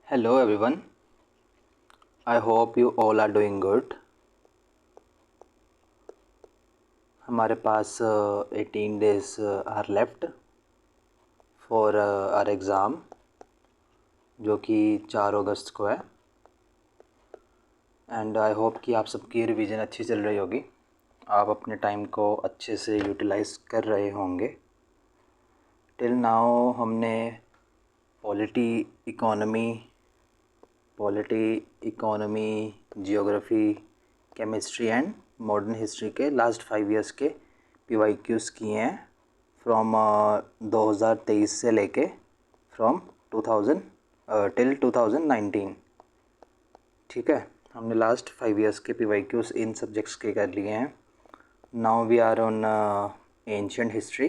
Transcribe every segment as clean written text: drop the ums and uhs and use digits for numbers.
Hello everyone, I hope you all are doing good. हमारे पास 18 days are left for our exam जो कि 4 अगस्त को है। एंड आई होप कि आप सबकी रिवीजन अच्छी चल रही होगी, आप अपने टाइम को अच्छे से यूटिलाइज़ कर रहे होंगे। टिल नाउ हमने polity, economy, geography, chemistry and modern history के लास्ट 5 ईयर्स के PYQs किए हैं फ्रॉम 2023 से लेके फ्रॉम 2000 टिल 2019। ठीक है, हमने लास्ट 5 ईयर्स के PYQs इन सब्जेक्ट्स के कर लिए हैं। Now we are on ancient history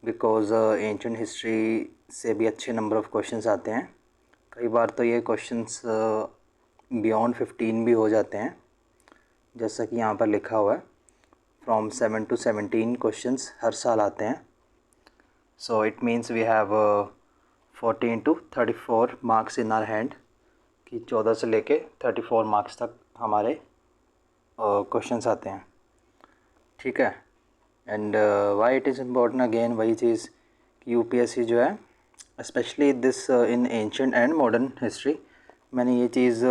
because ancient history से भी अच्छे नंबर ऑफ़ क्वेश्चंस आते हैं। कई बार तो ये क्वेश्चंस बियॉन्ड 15 भी हो जाते हैं, जैसा कि यहाँ पर लिखा हुआ है फ्रॉम 7 to 17 क्वेश्चंस हर साल आते हैं। So it means we have 14 to 34 marks in our hand कि 14 से लेके 34 मार्क्स तक हमारे क्वेश्चंस आते हैं। ठीक है, and why it is important, again वही चीज़ कि UPSC जो है specially this in ancient and modern history, मैंने ये चीज़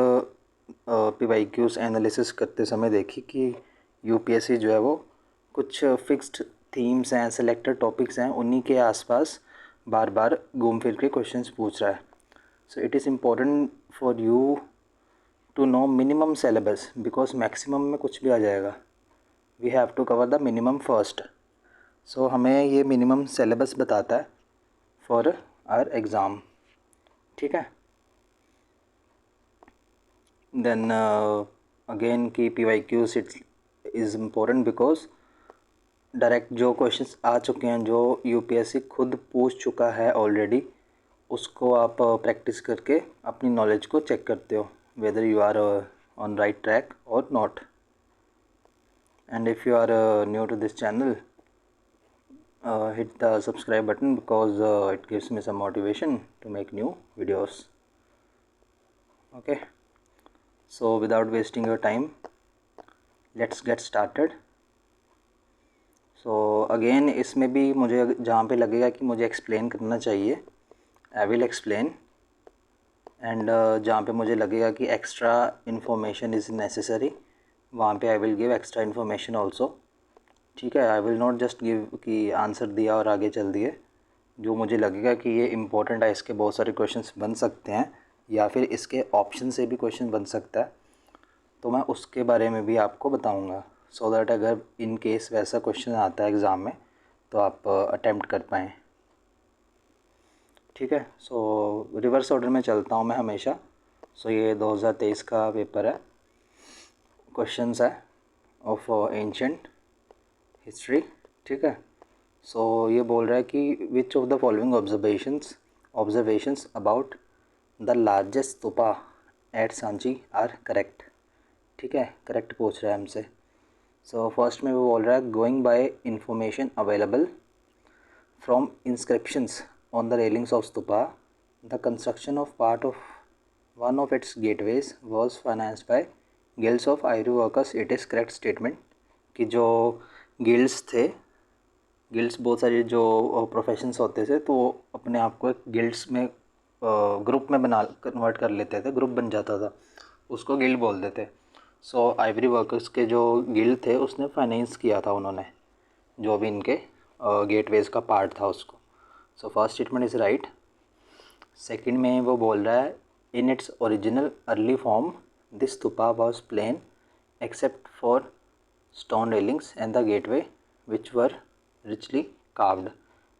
PYQs एनालिसिस करते समय देखी कि UPSC जो है वो कुछ फिक्स्ड थीम्स हैं, सेलेक्टेड टॉपिक्स हैं, उन्हीं के आसपास बार बार घूम फिर के क्वेश्चंस पूछ रहा है। So it is important for you to know minimum syllabus because maximum में कुछ भी आ जाएगा। We have to cover the minimum first. So हमें ये मिनिमम सिलेबस बताता है फॉर आवर एग्ज़ाम। ठीक है, देन अगेन की PYQs it is important because direct जो क्वेश्चंस आ चुके हैं, जो UPSC खुद पूछ चुका है ऑलरेडी, उसको आप प्रैक्टिस करके अपनी नॉलेज को चेक करते हो whether you are on right track और not. And if you are new to this channel, hit the subscribe button because it gives me some motivation to make new videos. Okay, so without wasting your time, let's get started. So again इसमें भी मुझे जहाँ पे लगेगा कि मुझे explain करना चाहिए, आई विल एक्सप्लेन, एंड जहाँ पे मुझे लगेगा कि एक्स्ट्रा इन्फॉर्मेशन इज़ नेसेसरी, वहाँ पे I will give extra information also. ठीक है, I will not just give कि आंसर दिया और आगे चल दिए। जो मुझे लगेगा कि ये इम्पोर्टेंट है, इसके बहुत सारे क्वेश्चंस बन सकते हैं या फिर इसके ऑप्शन से भी क्वेश्चन बन सकता है, तो मैं उसके बारे में भी आपको बताऊंगा, सो दैट अगर इन केस वैसा क्वेश्चन आता है एग्ज़ाम में तो आप अटेम्प्ट कर पाएँ। ठीक है, सो रिवर्स ऑर्डर में चलता हूँ मैं हमेशा। सो ये 2023 का पेपर है, क्वेश्चंस है ऑफ एंशिएंट हिस्ट्री। ठीक है, सो ये बोल रहा है कि which of the following observations about the largest stupa at Sanchi are correct. ठीक है, करेक्ट पूछ रहा है हमसे। सो फर्स्ट में वो बोल रहा है going by information available from inscriptions on the railings of stupa the construction of part of one of its gateways was financed by guilds of iron workers. It is correct statement कि जो guilds थे, guilds बहुत सारे जो professions होते थे, तो वो अपने आप को एक गिल्ड्स में ग्रुप में बना कन्वर्ट कर लेते थे, ग्रुप बन जाता था, उसको गिल्ड बोलते थे। सो आइवरी वर्कर्स के जो गिल्ड थे उसने फाइनेंस किया था उन्होंने, जो भी इनके गेटवेज का पार्ट था उसको। So first statement is right. Second में वो बोल रहा है in its original early form this stupa was plain except for stone railings and the gateway which were richly carved.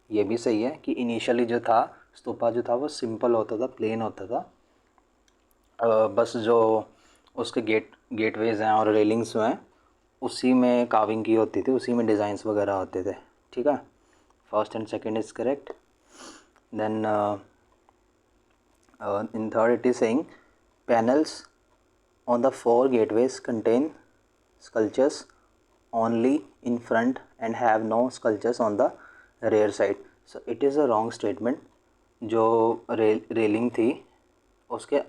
ये भी सही है कि इनिशियली जो था स्तूपा जो था वो सिंपल होता था, प्लेन होता था, बस जो उसके गेटवेज हैं और रेलिंग्स हैं उसी में कार्विंग की होती थी, उसी में डिज़ाइंस वगैरह होते थे। ठीक है, first and second is correct. Then in third it is saying panels on the 4 gateways contain sculptures only in front and have no sculptures on the rear side. So it is a wrong statement. जो railing थी उसके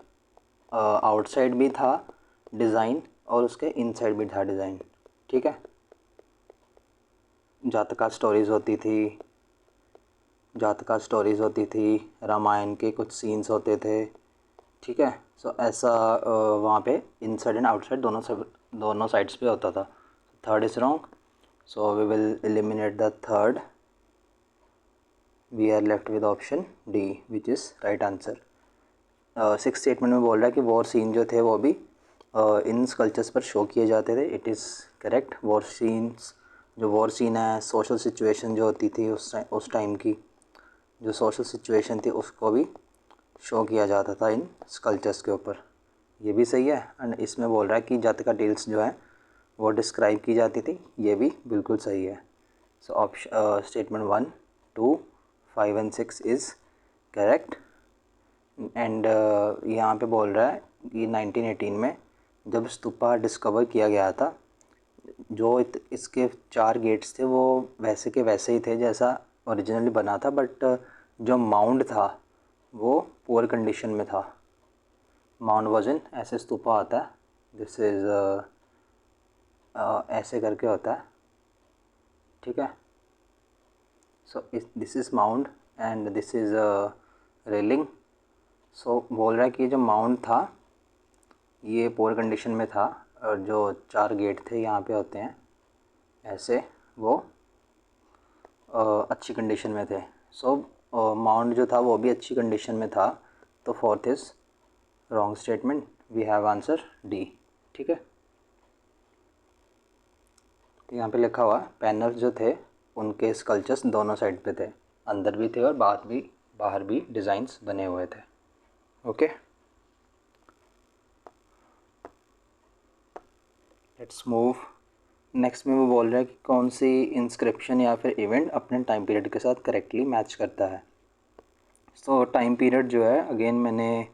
outside भी था design और उसके inside भी था design, ठीक है। जातका स्टोरीज़ होती थी, रामायण के कुछ सीन्स होते थे, ठीक है। सो ऐसा वहाँ पे इनसाइड एंड आउटसाइड दोनों साइड्स पे होता था। Third is wrong, so we will eliminate the third. We are left with option D which is right answer. Six statement में बोल रहा है कि वॉर सीन जो थे वो भी इन स्कल्पचर्स पर शो किए जाते थे। It is correct. War scenes, जो वॉर सीन है, सोशल सिचुएशन जो होती थी उस टाइम की जो सोशल सिचुएशन थी उसको भी शो किया जाता था इन स्कल्पचर्स के ऊपर। ये भी सही है। एंड इसमें बोल रहा है कि जातका टेल्स जो है वो डिस्क्राइब की जाती थी, ये भी बिल्कुल सही है। So option statement 1, 2, 5 and 6 is correct. And यहाँ पे बोल रहा है कि 1918 में जब स्तूपा डिस्कवर किया गया था, जो इसके 4 गेट्स थे वो वैसे के वैसे ही थे जैसा ओरिजिनली बना था, बट जो माउंड था वो पुअर कंडीशन में था। माउंट वजन ऐसे स्तूपा आता है, दिस इज़ ऐसे करके होता है, ठीक है। So this is mount and this is railing. So बोल रहा है कि जो माउंट था ये पुअर कंडीशन में था और जो 4 गेट थे यहाँ पे होते हैं ऐसे, वो अच्छी कंडीशन में थे। सो माउंट जो था वो भी अच्छी कंडीशन में था। तो fourth is wrong statement. We have answer D, ठीक है। यहाँ पे लिखा हुआ पैनल्स जो थे उनके स्कल्पचर्स दोनों साइड पे थे, अंदर भी थे और बाहर भी डिज़ाइंस बने हुए थे। Okay, let's move. नेक्स्ट में वो बोल रहा है कि कौन सी इंस्क्रिप्शन या फिर इवेंट अपने टाइम पीरियड के साथ करेक्टली मैच करता है। सो टाइम पीरियड जो है, अगेन मैंने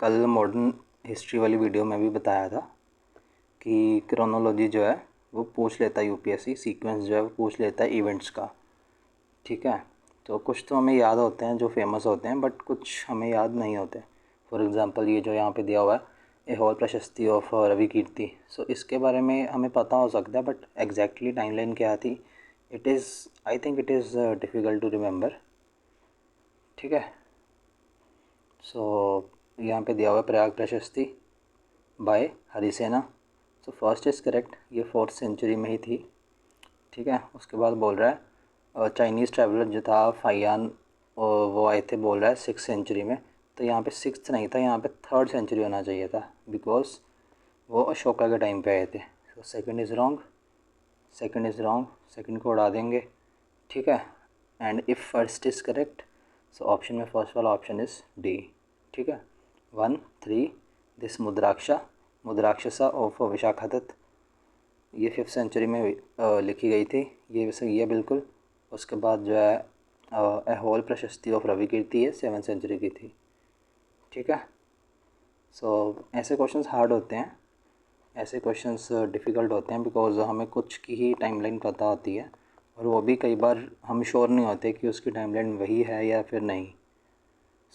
कल मॉडर्न हिस्ट्री वाली वीडियो में भी बताया था कि क्रोनोलॉजी जो है वो पूछ लेता है यूपीएससी, सीक्वेंस जो है वो पूछ लेता है इवेंट्स का, ठीक है। तो कुछ तो हमें याद होते हैं जो फेमस होते हैं, बट कुछ हमें याद नहीं होते। फॉर एग्ज़ाम्पल ये जो यहाँ पे दिया हुआ है ऐहोल प्रशस्ति ऑफ रवि कीर्ति, सो इसके बारे में हमें पता हो सकता है, बट एग्जैक्टली टाइमलाइन क्या थी, I think it is difficult to remember, ठीक है। सो यहाँ पे दिया हुआ है Prayag Prashasti by Harisena. So first is correct, ये 4th सेंचुरी में ही थी, ठीक है। उसके बाद बोल रहा है चाइनीज़ ट्रैवलर जो था फाइयान, वो आए थे बोल रहा है 6th सेंचुरी में। तो यहाँ पे 6th नहीं था, यहाँ पे 3rd सेंचुरी होना चाहिए था, बिकॉज वो अशोका के टाइम पे आए थे। So second is wrong, second को उड़ा देंगे, ठीक है। And if first is correct, so option में फर्स्ट वाला ऑप्शन इज़ डी, ठीक है। 1, 3 दिस मुद्राक्षसा ऑफ विशाखादत्त, ये 5th सेंचुरी में लिखी गई थी, ये सही है बिल्कुल। उसके बाद जो है ऐहोल प्रशस्ति ऑफ रवि कीर्ति है 7th सेंचुरी की थी, ठीक है। सो ऐसे क्वेश्चंस हार्ड होते हैं, ऐसे क्वेश्चंस डिफ़िकल्ट होते हैं, बिकॉज हमें कुछ की ही टाइमलाइन पता होती है और वो भी कई बार हम श्योर नहीं होते कि उसकी टाइमलाइन वही है या फिर नहीं।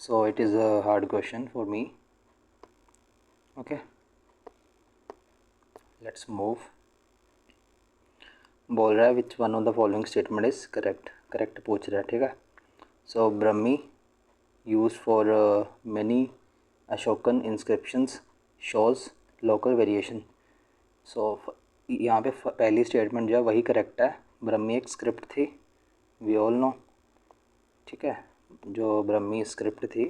So it is a hard question for me. Okay, let's move. बोल रहा है which one of the following statement is correct पूछ रहा है, ठीक है। So Brahmi use for many Ashokan inscriptions shows local variation. So यहाँ पे पहली स्टेटमेंट जो है वही करेक्ट है। ब्रह्मी एक स्क्रिप्ट थी, वी ऑल नो, ठीक है। जो ब्रह्मी स्क्रिप्ट थी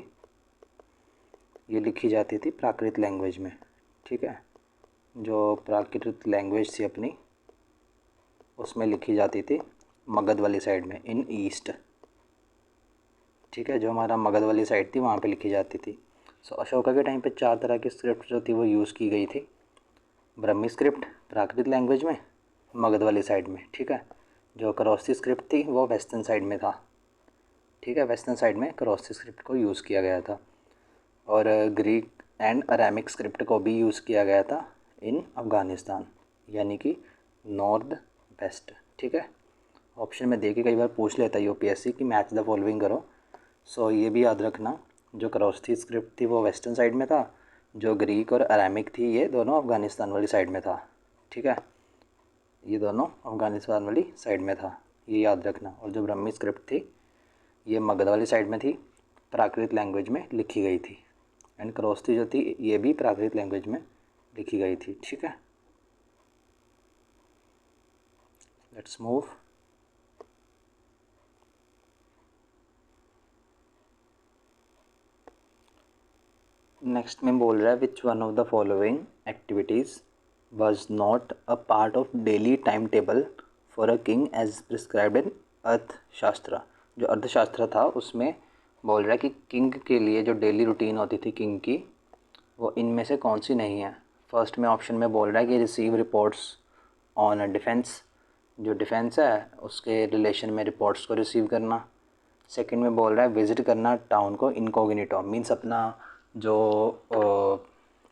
ये लिखी जाती थी प्राकृत लैंग्वेज में, ठीक है। जो प्राकृत लैंग्वेज थी अपनी उसमें लिखी जाती थी मगध वाली साइड में, इन ईस्ट, ठीक है। जो हमारा मगध वाली साइड थी वहाँ पे लिखी जाती थी। सो अशोका के टाइम पे 4 तरह की स्क्रिप्ट जो थी वो यूज़ की गई थी, ब्रह्मी स्क्रिप्ट प्राकृत लैंग्वेज में, मगध वाली साइड में, ठीक है। जो करोस्ती स्क्रिप्ट थी वो वेस्टर्न साइड में था, ठीक है। वेस्टर्न साइड में करोस्ती स्क्रिप्ट को यूज़ किया गया था और ग्रीक एंड अरामिक स्क्रिप्ट को भी यूज़ किया गया था इन अफ़गानिस्तान, यानी कि नॉर्थ वेस्ट, ठीक है। ऑप्शन में दे के कई बार पूछ लेता है यूपीएससी कि मैच द फॉलोइंग करो। सो ये भी याद रखना जो खरोस्ती स्क्रिप्ट थी वो वेस्टर्न साइड में था, जो ग्रीक और अरामिक थी ये दोनों अफ़गानिस्तान वाली साइड में था। ठीक है, ये दोनों अफ़गानिस्तान वाली साइड में था, ये याद रखना। और जो ब्रह्मी स्क्रिप्ट थी ये मगध वाली साइड में थी, प्राकृत लैंग्वेज में लिखी गई थी। एंड खरोस्ती जो थी ये भी प्राकृत लैंग्वेज में लिखी गई थी। ठीक है, लेट्स मूव। नेक्स्ट में बोल रहा है which one of the following activities was not a part of daily timetable for a king as prescribed in अर्थशास्त्र। जो अर्थशास्त्र था उसमें बोल रहा है कि किंग के लिए जो डेली रूटीन होती थी किंग की, वो इनमें से कौन सी नहीं है। फर्स्ट में ऑप्शन में बोल रहा है कि रिसीव रिपोर्ट्स ऑन डिफेंस, जो डिफेंस है उसके रिलेशन में रिपोर्ट्स को रिसीव करना। सेकंड में बोल रहा है विज़िट करना टाउन को इनकॉग्निटो, मीन्स अपना जो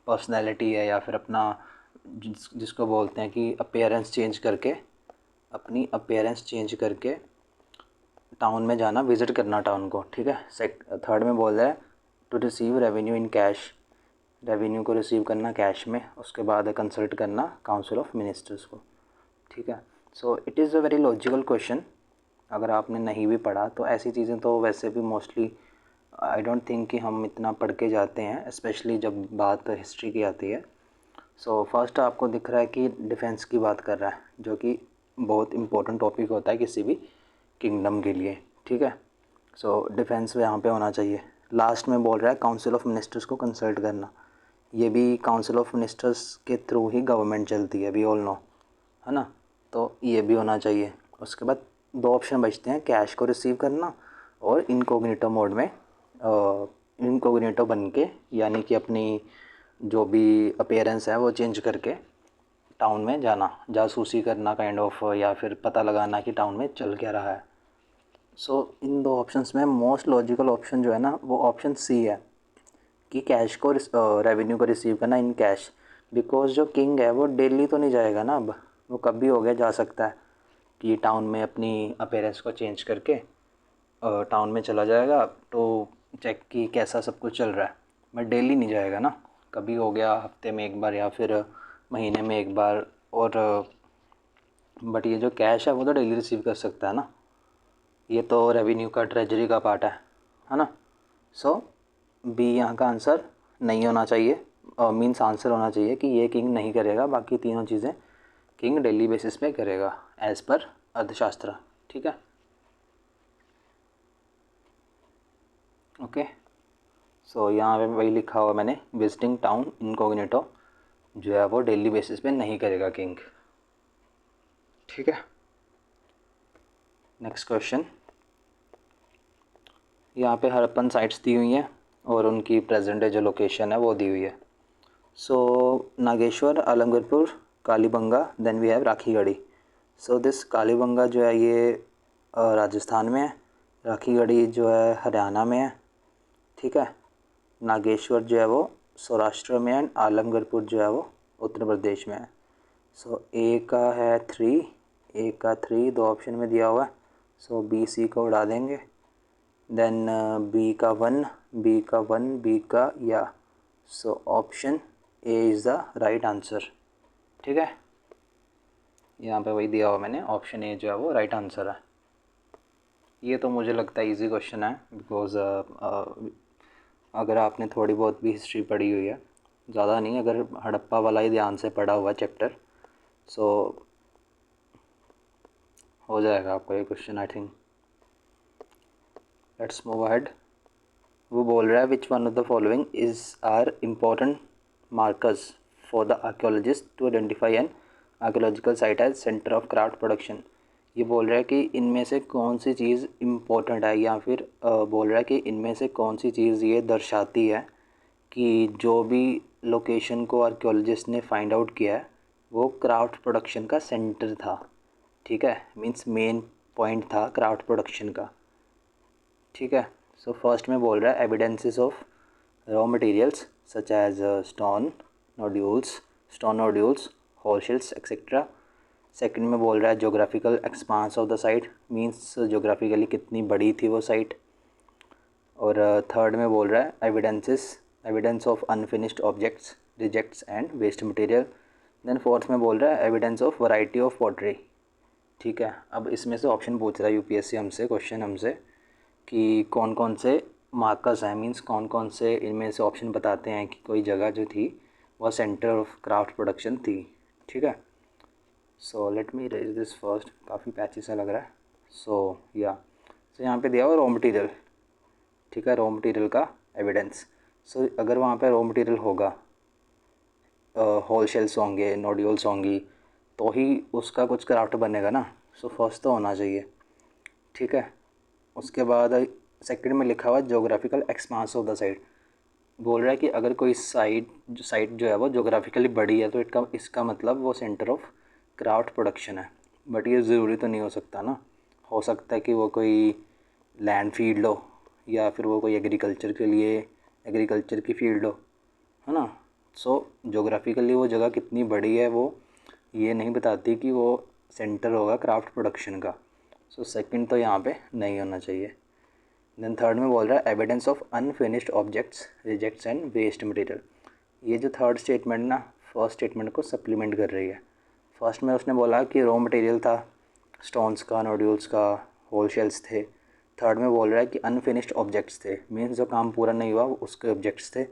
पर्सनैलिटी है या फिर अपना जिसको बोलते हैं कि अपीयरेंस चेंज करके, अपनी अपीयरेंस चेंज करके टाउन में जाना, विज़िट करना टाउन को। ठीक है, थर्ड में बोल रहा है to receive revenue in cash, revenue को रिसीव करना कैश में। उसके बाद कंसल्ट करना काउंसिल ऑफ मिनिस्टर्स को। ठीक है, so it is a very logical question. अगर आपने नहीं भी पढ़ा तो ऐसी चीज़ें तो वैसे भी मोस्टली आई डोंट थिंक कि हम इतना पढ़ के जाते हैं, स्पेशली जब बात हिस्ट्री की आती है। सो फर्स्ट आपको दिख रहा है कि डिफेंस की बात कर रहा है, जो कि बहुत इंपॉर्टेंट टॉपिक होता है किसी भी किंगडम के लिए। ठीक है, सो डिफेंस यहाँ पे होना चाहिए। लास्ट में बोल रहा है काउंसिल ऑफ मिनिस्टर्स को कंसल्ट करना, ये भी काउंसिल ऑफ मिनिस्टर्स के थ्रू ही गवर्नमेंट चलती है, वी ऑल नो, है ना, तो ये भी होना चाहिए। उसके बाद दो ऑप्शन बचते हैं, कैश को रिसीव करना और इनकोग्निटो मोड में, इनकोग्निटो बन के, यानी कि अपनी जो भी अपीयरेंस है वो चेंज करके टाउन में जाना, जासूसी करना काइंड ऑफ, या फिर पता लगाना कि टाउन में चल क्या रहा है। सो इन दो ऑप्शंस में मोस्ट लॉजिकल ऑप्शन जो है ना वो ऑप्शन सी है कि कैश को रेवेन्यू को रिसीव करना इन कैश। बिकॉज जो किंग है वो डेली तो नहीं जाएगा ना, अब वो कभी हो गया जा सकता है कि टाउन में अपनी अपीयरेंस को चेंज करके टाउन में चला जाएगा तो चेक कि कैसा सब कुछ चल रहा है, बट डेली नहीं जाएगा ना, कभी हो गया हफ्ते में एक बार या फिर महीने में एक बार। और बट ये जो कैश है वो तो डेली रिसीव कर सकता है ना, ये तो रेवेन्यू का ट्रेजरी का पार्ट है ना। सो बी यहाँ का आंसर नहीं होना चाहिए, मीन्स आंसर होना चाहिए कि ये किंग नहीं करेगा, बाकी तीनों चीज़ें किंग डेली बेसिस पे करेगा एज़ पर अर्थशास्त्र। ठीक है, ओके। सो यहाँ पे वही लिखा हुआ मैंने, विजिटिंग टाउन इनकॉग्निटो जो है वो डेली बेसिस पे नहीं करेगा किंग। ठीक है, नेक्स्ट क्वेश्चन। यहाँ पे हड़प्पन साइट्स दी हुई हैं और उनकी प्रेजेंट डे जो लोकेशन है वो दी हुई है। So Nageshwar, Alamgirpur, Kalibangan, then we have Rakhigarhi. So this Kalibangan जो है ये राजस्थान में है, राखीगढ़ी जो है हरियाणा में है। ठीक है, नागेश्वर जो है वो सौराष्ट्र में है एंड आलमगीरपुर जो है वो उत्तर प्रदेश में है। सो ए का है 3, ए का 3 दो ऑप्शन में दिया हुआ है, सो बी सी को उड़ा देंगे। देन बी का 1, बी का 1, बी का या, so option A is the right answer. ठीक है, यहाँ पे वही दिया हुआ मैंने, ऑप्शन ए जो है वो राइट आंसर है। ये तो मुझे लगता है इजी क्वेश्चन है, बिकॉज अगर आपने थोड़ी बहुत भी हिस्ट्री पढ़ी हुई है, ज़्यादा नहीं, अगर हड़प्पा वाला ही ध्यान से पढ़ा हुआ चैप्टर, सो हो जाएगा आपको ये question I think. Let's move ahead. वो बोल रहा है which one of the following is are important markers for the archaeologist to identify an archaeological site as centre of craft production. ये बोल रहा है कि इनमें से कौन सी चीज़ इम्पोर्टेंट है, या फिर बोल रहा है कि इनमें से कौन सी चीज़ ये दर्शाती है कि जो भी लोकेशन को आर्कियोलॉजिस्ट ने फाइंड आउट किया है वो क्राफ्ट प्रोडक्शन का सेंटर था। ठीक है, मीन्स मेन पॉइंट था क्राफ्ट प्रोडक्शन का। ठीक है, सो फर्स्ट में बोल रहा है evidences of raw materials such as stone nodules, whole shells etcetera. Second में बोल रहा है geographical expanse of the site, means geographically कितनी बड़ी थी वो साइट। और थर्ड में बोल रहा है evidence of unfinished objects, rejects and waste material. Then fourth में बोल रहा है evidence of variety of pottery. ठीक है, अब इसमें से ऑप्शन पूछ रहा है यूपीएससी हमसे, क्वेश्चन हमसे कि कौन कौन से मार्कर्स हैं, मींस कौन कौन से इनमें से ऑप्शन बताते हैं कि कोई जगह जो थी वह सेंटर ऑफ क्राफ्ट प्रोडक्शन थी। ठीक है, so let me erase this first, काफ़ी पैची सा लग रहा है। सो यहाँ पे दिया हुआ रॉ मटेरियल। ठीक है, रॉ मटेरियल का एविडेंस। सो अगर वहाँ पे रॉ मटेरियल होगा, होल शेल्स होंगे, नोड्यूल्स होंगी, तो ही उसका कुछ क्राफ्ट बनेगा ना। सो फर्स्ट तो होना चाहिए। ठीक है, उसके बाद सेकंड में लिखा हुआ geographical expanse of the site. बोल रहा है कि अगर कोई साइट जो है वो ज्योग्राफिकली बड़ी है तो इसका मतलब वो सेंटर ऑफ क्राफ्ट प्रोडक्शन है। बट ये ज़रूरी तो नहीं हो सकता ना, हो सकता है कि वो कोई लैंड फील्ड हो या फिर वो कोई एग्रीकल्चर की फील्ड हो, है ना। सो जोग्राफिकली वो जगह कितनी बड़ी है वो ये नहीं बताती कि वो सेंटर होगा क्राफ्ट प्रोडक्शन का। सो सेकंड तो यहाँ पे नहीं होना चाहिए। देन थर्ड में बोल रहा है evidence of unfinished objects, rejects and waste material. ये जो थर्ड स्टेटमेंट ना फर्स्ट स्टेटमेंट को सप्लीमेंट कर रही है। फर्स्ट में उसने बोला कि रॉ मटेरियल था, स्टोन्स का, नोड्यूल्स का, होल शेल्स थे। थर्ड में बोल रहा है कि अनफिनिश्ड ऑब्जेक्ट्स थे, मीन्स जो काम पूरा नहीं हुआ उसके ऑब्जेक्ट्स थे,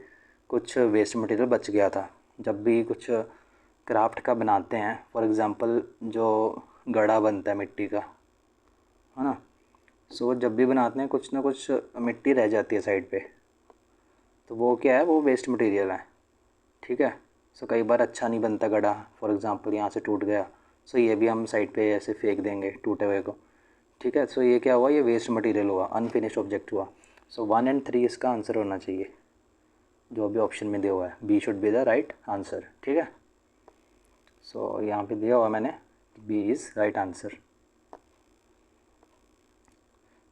कुछ वेस्ट मटेरियल बच गया था। जब भी कुछ क्राफ्ट का बनाते हैं, फॉर एग्ज़ाम्पल जो घड़ा बनता है मिट्टी का, है ना। सो जब भी बनाते हैं कुछ ना कुछ मिट्टी रह जाती है साइड पे, तो वो क्या है, वो वेस्ट मटेरियल है। ठीक है, सो कई बार अच्छा नहीं बनता घड़ा, फॉर एग्ज़ाम्पल यहाँ से टूट गया, सो ये भी हम साइड पे ऐसे फेंक देंगे टूटे हुए को। ठीक है, सो ये क्या हुआ, ये वेस्ट मटेरियल हुआ, अनफिनिश्ड ऑब्जेक्ट हुआ। सो 1 और 3 इसका आंसर होना चाहिए, जो भी ऑप्शन में दिया हुआ है। B should be the right answer. ठीक है, सो यहाँ पे दिया हुआ मैंने B is right answer.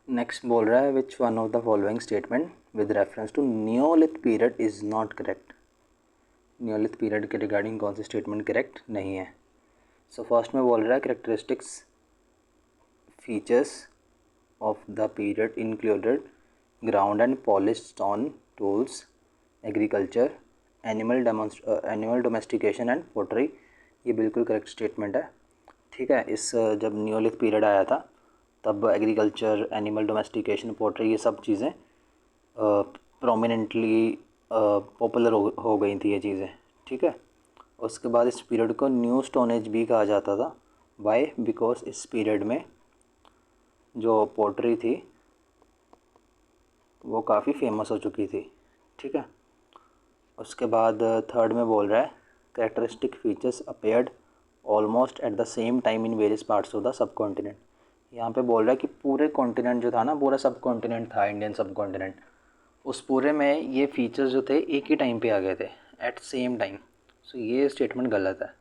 Next बोल रहा है which one of the following statement with reference to neolith period is not correct. Neolith period के रिगार्डिंग कौन सी स्टेटमेंट करेक्ट नहीं है। सो फर्स्ट में बोल रहा है characteristics features of the period included ground and polished stone tools, agriculture, animal domestication and pottery. ये बिल्कुल करेक्ट स्टेटमेंट है। ठीक है, इस जब नियोलिथ पीरियड आया था तब एग्रीकल्चर, एनिमल डोमेस्टिकेशन, पोट्री ये सब चीज़ें प्रोमिनेंटली पॉपुलर हो गई थी ये चीज़ें। ठीक है, उसके बाद इस पीरियड को न्यू स्टोन एज भी कहा जाता था। वाई? बिकॉज इस पीरियड में जो पोट्री थी वो काफ़ी फेमस हो चुकी थी। ठीक है, उसके बाद थर्ड में बोल रहा है characteristic features appeared almost at the same time in various parts of the sub continent. यहाँ पे बोल रहा है कि पूरे कॉन्टिनेंट जो था ना, पूरा सब कॉन्टिनेंट था, इंडियन सब कॉन्टिनेंट, उस पूरे में ये फीचर्स जो थे एक ही टाइम पे आ गए थे, एट सेम टाइम। सो ये स्टेटमेंट गलत है।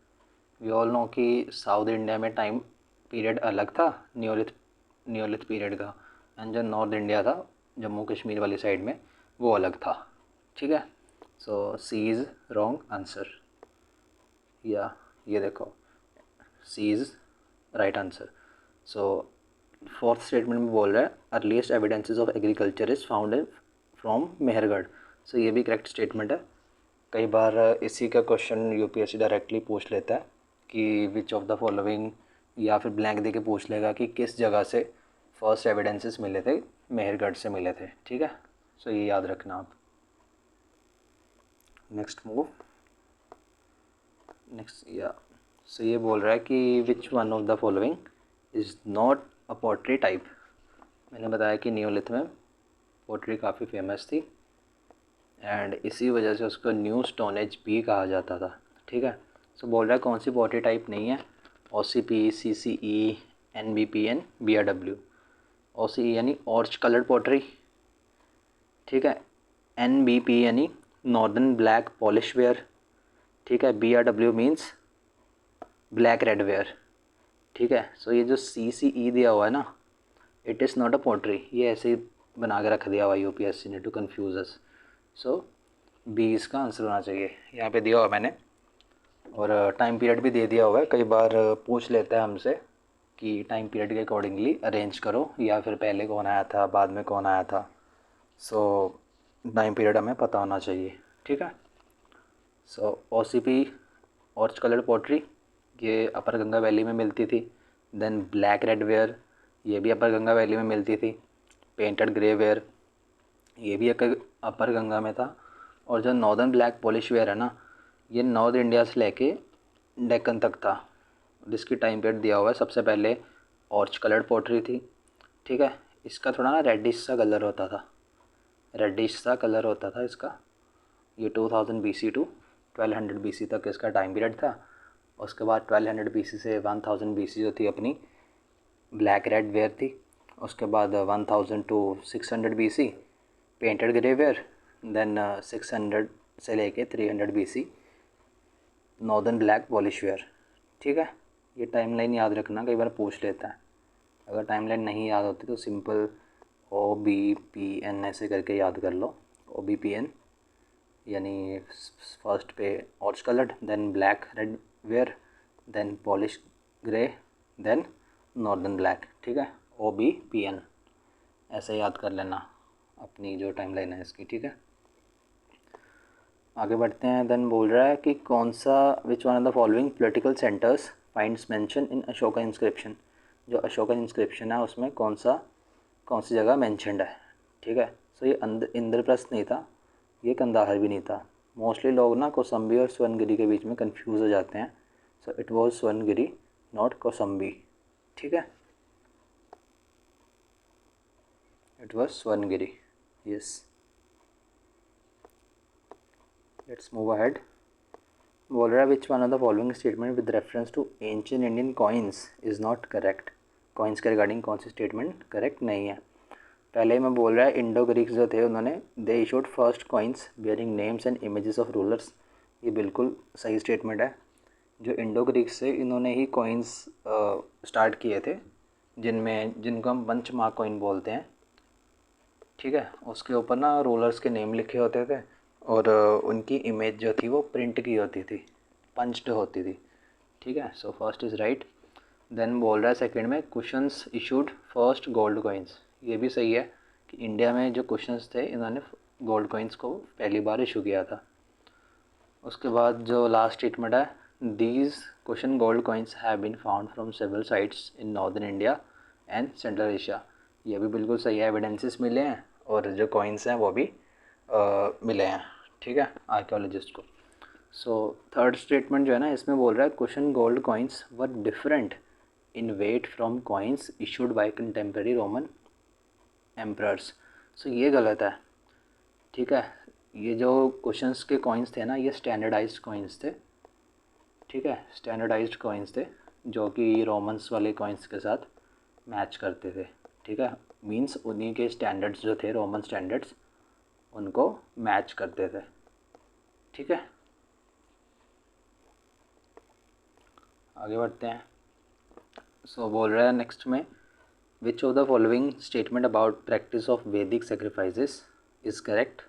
वी ऑल नो कि साउथ इंडिया में टाइम पीरियड अलग था नियोलिथ पीरियड का, एंड जो नॉर्थ इंडिया था जम्मू कश्मीर वाली साइड में वो अलग था। ठीक है, so C is wrong answer. या ये देखो, C is right answer. So fourth statement में बोल रहा है earliest evidences of agriculture is found from Mehrgarh. So ये भी करेक्ट स्टेटमेंट है। कई बार इसी का क्वेश्चन यूपीएससी डायरेक्टली पूछ लेता है कि विच ऑफ द फॉलोइंग, या फिर ब्लैंक दे के पूछ लेगा कि किस जगह से फर्स्ट एविडेंसेस मिले थे, मेहरगढ़ से मिले थे। ठीक है, सो ये याद रखना आप। नेक्स्ट सो ये बोल रहा है कि which one of the following is not a pottery type. मैंने बताया कि नियोलिथ में पोट्री काफ़ी फेमस थी एंड इसी वजह से उसको न्यू स्टोन एज भी कहा जाता था। ठीक है, सो बोल रहा है कौन सी पोट्री टाइप नहीं है, OCP, CCE, NBP and BRW। OCE यानी ऑर्च कलर्ड पोट्री। ठीक है, NBP यानी नॉर्दर्न ब्लैक पॉलिश वेयर। ठीक है, BRW means black red where. ठीक है, सो ये जो CCE दिया हुआ है ना, it is not a pottery, ये ऐसे ही बना के रख दिया हुआ यूपीएससी ने to confuse us. So B इसका आंसर होना चाहिए, यहाँ पे दिया हुआ मैंने। और टाइम पीरियड भी दे दिया हुआ है। कई बार पूछ लेता है हमसे कि टाइम पीरियड के अकॉर्डिंगली अरेंज करो, या फिर पहले कौन आया था बाद में कौन आया था। सो टाइम पीरियड हमें पता होना चाहिए, ठीक है। सो OCP ऑरेंज कलर्ड पॉटरी, ये अपर गंगा वैली में मिलती थी। देन ब्लैक रेड वेयर, ये भी अपर गंगा वैली में मिलती थी। पेंटेड ग्रे वेयर, ये भी एक अपर गंगा में था। और जो नॉर्दर्न ब्लैक पॉलिश वेयर है ना, ये नॉर्थ इंडिया से लेके डेक्कन तक था, जिसकी टाइम पीरियड दिया हुआ है। सबसे पहले ऑरेंज कलर्ड पॉटरी थी, ठीक है। इसका थोड़ा ना रेडिश सा कलर होता था, रेडिश सा कलर होता था इसका। ये 2000 BC टू 1200 BC तक इसका टाइम पीरियड था। उसके बाद 1200 BC से 1000 BC जो थी अपनी ब्लैक रेड वेयर थी। उसके बाद 1000 to 600 BC painted grey ware. Then 600 से लेके 300 BC northern black polish ware, ठीक है। ये टाइमलाइन याद रखना, कई बार पूछ लेता है। अगर टाइमलाइन नहीं याद होती तो सिंपल OBPN ऐसे करके याद कर लो। OBPN यानी फर्स्ट पे orange coloured, then black red ware, then polish grey, then northern black, ठीक है। OBPN ऐसे याद कर लेना अपनी जो टाइमलाइन है इसकी, ठीक है। आगे बढ़ते हैं। देन बोल रहा है कि कौन सा विच one of the following political centres finds mention in Ashoka inscription. जो अशोका इंस्क्रिप्शन है उसमें कौन सी जगह मेंशनड है, ठीक है। सो ये इंद्रप्रस्थ नहीं था, ये कंदाहर भी नहीं था। मोस्टली लोग ना कौसम्बी और स्वर्णगिरी के बीच में कंफ्यूज हो जाते हैं। So it was Swarnagiri, not Kaushambi, ठीक है। It was Swarnagiri, yes. Let's move ahead. बोल रहा है which one of the following statement with reference to ancient Indian coins is not correct. Coins के रिगार्डिंग कौन सी स्टेटमेंट करेक्ट नहीं है। पहले ही मैं बोल रहा है इंडो ग्रीक्स जो थे उन्होंने they issued first coins bearing names and images of rulers. ये बिल्कुल सही स्टेटमेंट है। जो इंडो ग्रीक्स से इन्होंने ही कॉइन्स स्टार्ट किए थे, जिनको हम पंचमार्क कॉइन बोलते हैं, ठीक है। उसके ऊपर ना रूलर्स के नेम लिखे होते थे और उनकी इमेज जो थी वो प्रिंट की होती थी, पंच्ड होती थी, ठीक है। So first is right. Then बोल रहा है सेकंड में questions issued first gold coins. ये भी सही है कि इंडिया में जो क्वेश्चंस थे इन्होंने गोल्ड कॉइन्स को पहली बार इशू किया था। उसके बाद जो लास्ट स्टेटमेंट है, these questions gold coins have been found from several sites in northern India and central Asia. ये भी बिल्कुल सही है, एविडेंसेस मिले हैं और जो कॉइन्स हैं वो भी मिले हैं, ठीक है, आर्कियोलॉजिस्ट को। सो थर्ड स्टेटमेंट जो है ना इसमें बोल रहा है question gold coins were different in weight from coins issued by contemporary Roman emperors. So ये गलत है, ठीक है। ये जो क्वेश्चंस के कॉइन्स थे ना ये स्टैंडर्डाइज्ड कॉइन्स थे, ठीक है। स्टैंडर्डाइज्ड कॉइन्स थे जो कि रोमन्स वाले कॉइन्स के साथ मैच करते थे, ठीक है। मींस उन्हीं के स्टैंडर्ड्स जो थे रोमन स्टैंडर्ड्स उनको मैच करते थे, ठीक है। आगे बढ़ते हैं। सो बोल रहा है नेक्स्ट में विच of the following statement about practice of वैदिक सेक्रीफाइसेस इज़ करेक्ट।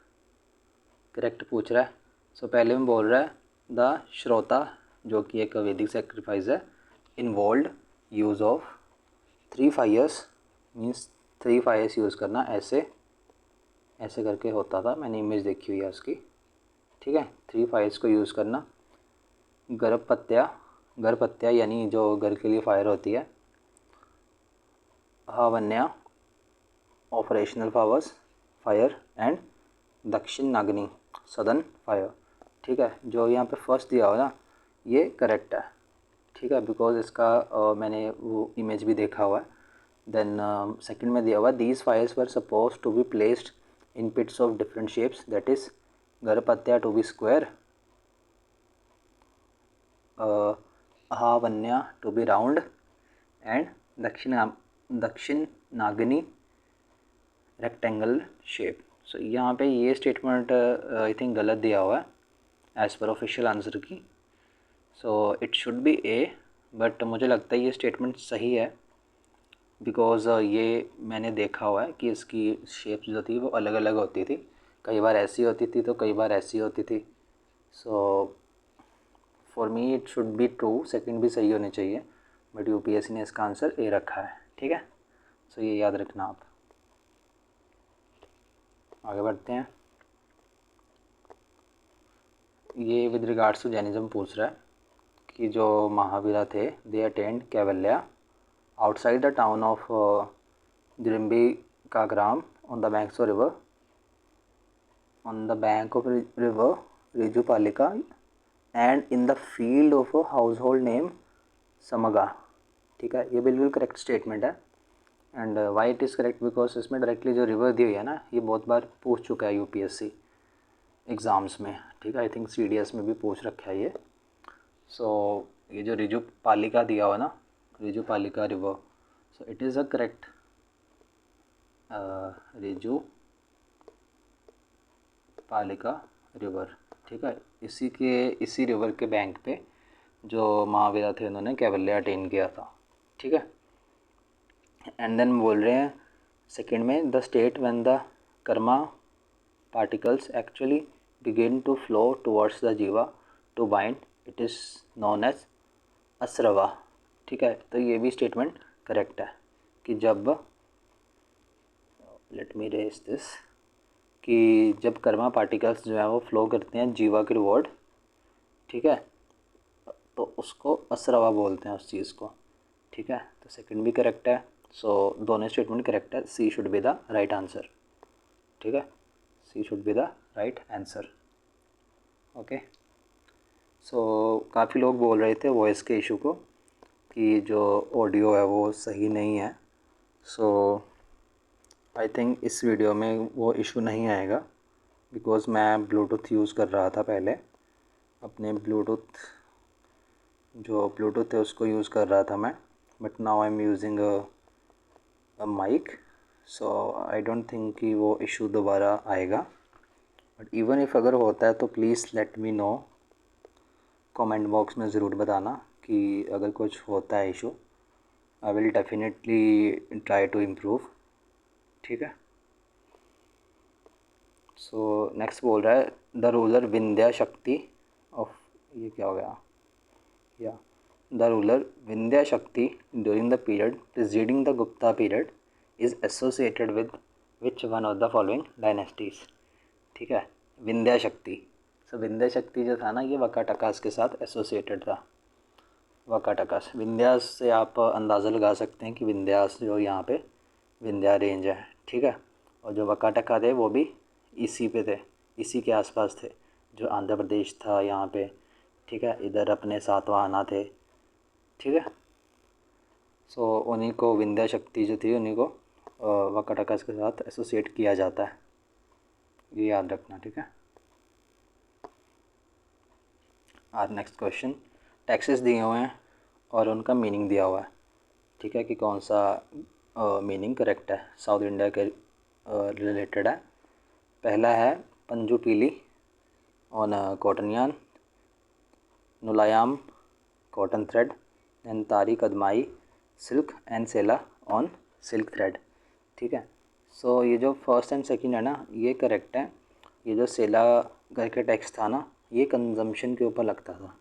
करेक्ट पूछ रहा है। सो पहले में बोल रहा है द श्रोता, जो कि एक वैदिक सेक्रीफाइस है, involve use of 3 fires, means 3 fires use करना, ऐसे ऐसे करके होता था, मैंने इमेज देखी हुई है उसकी, ठीक है। 3 फायर्स को यूज़ करना। गर्भपत्या यानी जो घर के लिए फायर होती है। हावन्या ऑपरेशनल पावर्स फायर एंड दक्षिण नागनी सदन फायर, ठीक है। जो यहाँ पे फर्स्ट दिया हुआ ना ये करेक्ट है, ठीक है, बिकॉज इसका मैंने वो इमेज भी देखा हुआ है। देन सेकंड में दिया हुआ these fires were suppose to be placed in pits of different shapes, that is Garhapatya to be square, Ahavaniya to be round and Dakshinagni rectangle shape. सो यहाँ पे ये स्टेटमेंट आई थिंक गलत दिया हुआ है एज़ पर ऑफिशियल आंसर की। So it should be A, but मुझे लगता है ये स्टेटमेंट सही है बिकॉज़ ये मैंने देखा हुआ है कि इसकी शेप्स जो थी वो अलग अलग होती थी, कई बार ऐसी होती थी तो कई बार ऐसी होती थी। So for me it should be true, second भी सही होने चाहिए, बट यूपीएससी ने इसका आंसर ए रखा है, ठीक है। सो ये याद रखना आप। आगे बढ़ते हैं। ये विद रिगार्ड्स टू जैनिज्म पूछ रहा है कि जो महावीरा थे they attend Kaivalya outside the town of Jrimbhikagrama on the banks of river Rijupalika and in the field of household name Samaga. ठीक है, ये बिल्कुल करेक्ट स्टेटमेंट है। And why it is correct because इसमें डायरेक्टली जो रिवर दी हुई है ना, ये बहुत बार पूछ चुका है यूपीएससी एग्ज़ाम्स में। ठीक है, आई थिंक सीडीएस में भी पूछ रखा है ये। सो ये जो रिजुपालिका दिया हुआ ना, Rijupalika river, so it is a correct Rijupalika river. ठीक है, इसी रिवर के बैंक पे जो महावीरा थे उन्होंने कैवल्या अटेन किया था। ठीक है, एंड देन बोल रहे हैं सेकंड में the state when the Karma particles actually begin to flow towards the jiva to bind it is known as asrava। ठीक है, तो ये भी स्टेटमेंट करेक्ट है कि जब लेट मी रेज दिस कि जब कर्मा पार्टिकल्स जो है वो फ्लो करते हैं जीवा के रिवॉर्ड, ठीक है, तो उसको असरवा बोलते हैं उस चीज़ को। ठीक है, तो सेकंड भी करेक्ट है। सो दोनों स्टेटमेंट करेक्ट है, C should be the right answer. ठीक है, C should be the right answer. Okay, so काफ़ी लोग बोल रहे थे वॉइस के इशू को कि जो ऑडियो है वो सही नहीं है। सो आई थिंक इस वीडियो में वो इशू नहीं आएगा बिकॉज़ मैं ब्लूटूथ यूज़ कर रहा था पहले, अपने ब्लूटूथ है उसको यूज़ कर रहा था मैं, but now I am using a mic. So I don't think कि वो इशू दोबारा आएगा, बट इवन इफ़ अगर होता है तो please let me know, comment box में ज़रूर बताना कि अगर कुछ होता है issue. I will definitely try to improve. ठीक है, सो नेक्स्ट बोल रहा है द रूलर विंध्या शक्ति ऑफ, ये क्या हो गया, या द रूलर विंध्या शक्ति during the period preceding the Gupta period is associated with which one of the following dynasties. ठीक है, विंध्या शक्ति, सो विंध्या शक्ति जो था ना ये वकाटकास के साथ एसोसिएटेड था। वकाटकास, विंध्यास से आप अंदाज़ा लगा सकते हैं कि विंध्यास जो यहाँ पे विंध्या रेंज है। ठीक है, और जो वकाटका थे वो भी इसी पे थे, इसी के आसपास थे, जो आंध्र प्रदेश था यहाँ पे। ठीक है, इधर अपने सातवाहना थे। ठीक है, सो उन्हीं को विंध्या शक्ति जो थी उन्हीं को वकाटकास के साथ एसोसिएट किया जाता है, ये याद रखना। ठीक है, और नेक्स्ट क्वेश्चन, टैक्सेस दिए हुए हैं और उनका मीनिंग दिया हुआ है। ठीक है, कि कौन सा मीनिंग करेक्ट है, साउथ इंडिया के रिलेटेड है। पहला है पंजू पीली on cotton yarn, नुलायाम cotton thread, and tari kadmai silk and sela on silk thread. ठीक है, सो ये जो फर्स्ट एंड सेकंड है ना ये करेक्ट है। ये जो सेला करके टैक्स था ना ये कंजम्पशन के ऊपर लगता था।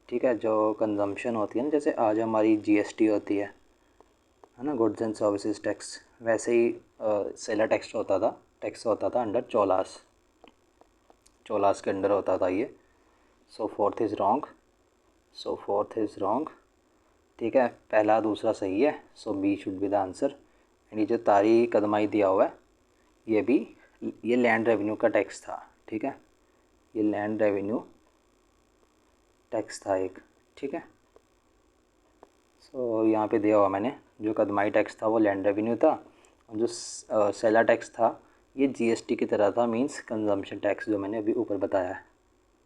ठीक है, जो कंजम्पशन होती है ना, जैसे आज हमारी जीएसटी होती है ना, गुड्स एंड सर्विसेज टैक्स, वैसे ही सेला टैक्स होता था अंडर चोलास के अंडर होता था ये। So fourth is wrong. ठीक है, पहला दूसरा सही है, so B should be the answer. And ये जो तारी कदमाई दिया हुआ है ये लैंड रेवेन्यू का टैक्स था। ठीक है, ये लैंड रेवेन्यू टैक्स था एक। ठीक है, सो यहाँ पे दिया हुआ मैंने, जो कदमाई टैक्स था वो लैंड रेवेन्यू था, और जो सेला टैक्स था ये जीएसटी की तरह था, मींस कंजम्पशन टैक्स, जो मैंने अभी ऊपर बताया है।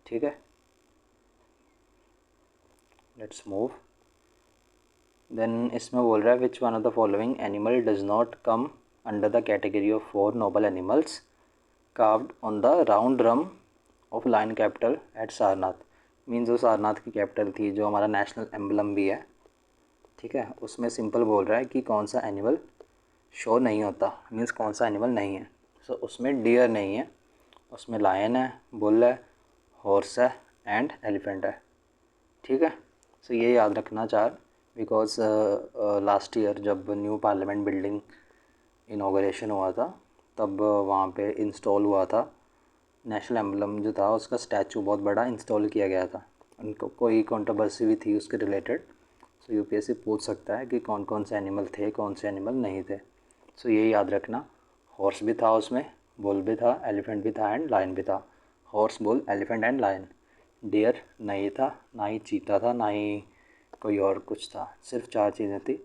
ठीक है, लेट्स मूव। देन इसमें बोल रहा है which one of the following animal does not come under the category of 4 noble animals carved on the round drum of lion capital at Sarnath. Means जो सारनाथ की कैपिटल थी, जो हमारा नेशनल एम्बलम भी है। ठीक है, उसमें सिंपल बोल रहा है कि कौन सा एनिमल शो नहीं होता, मीन्स कौन सा एनिमल नहीं है। सो उसमें डियर नहीं है, उसमें लायन है, बुल है, हॉर्स है एंड एलिफेंट है। ठीक है, सो ये याद रखना चार, बिकॉज लास्ट ईयर जब न्यू पार्लियामेंट बिल्डिंग इनाग्रेशन हुआ था तब वहाँ पे इंस्टॉल हुआ था। नेशनल एम्बलम जो था उसका स्टैचू बहुत बड़ा इंस्टॉल किया गया था। उनको कोई कंट्रोवर्सी भी थी उसके रिलेटेड। सो यूपीएससी पूछ सकता है कि कौन कौन से एनिमल थे, कौन से एनिमल नहीं थे। सो ये याद रखना, हॉर्स भी था उसमें, बुल भी था, एलिफेंट भी था एंड लायन भी था। Horse, bull, elephant and lion. Deer नहीं था, ना ही चीता था, ना ही कोई और कुछ था। सिर्फ 4 चीज़ें थी,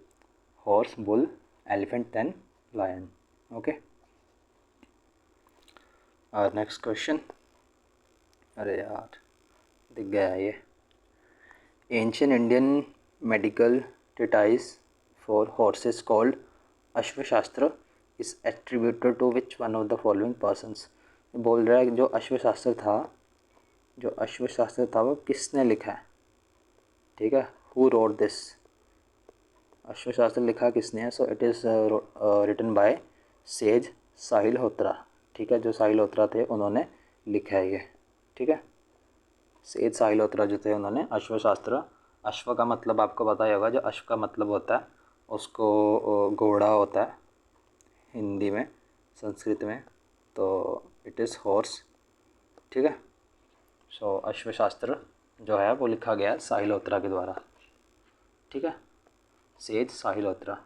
horse, bull, elephant and lion. Okay, और नेक्स्ट क्वेश्चन। अरे यार, दिख गया ये। Ancient Indian medical treatise for horses called Ashvashastra is attributed to which one of the following persons। बोल रहा है जो अश्वशास्त्र था, जो अश्वशास्त्र था वो किसने लिखा है, ठीक है। हु रोट दिस, अश्वशास्त्र लिखा किसने है। So it is written by sage Shalihotra, ठीक है। जो साहिलहोत्रा थे उन्होंने लिखा है ये, ठीक है। सेज साहिलहोत्रा जो थे उन्होंने अश्वशास्त्र, अश्व का मतलब आपको पता ही होगा, जो अश्व का मतलब होता है उसको घोड़ा होता है हिंदी में, संस्कृत में तो इट इज़ हॉर्स, ठीक है। सो अश्वशास्त्र जो है वो लिखा गया साहिलहोत्रा के द्वारा, ठीक है, sage Shalihotra.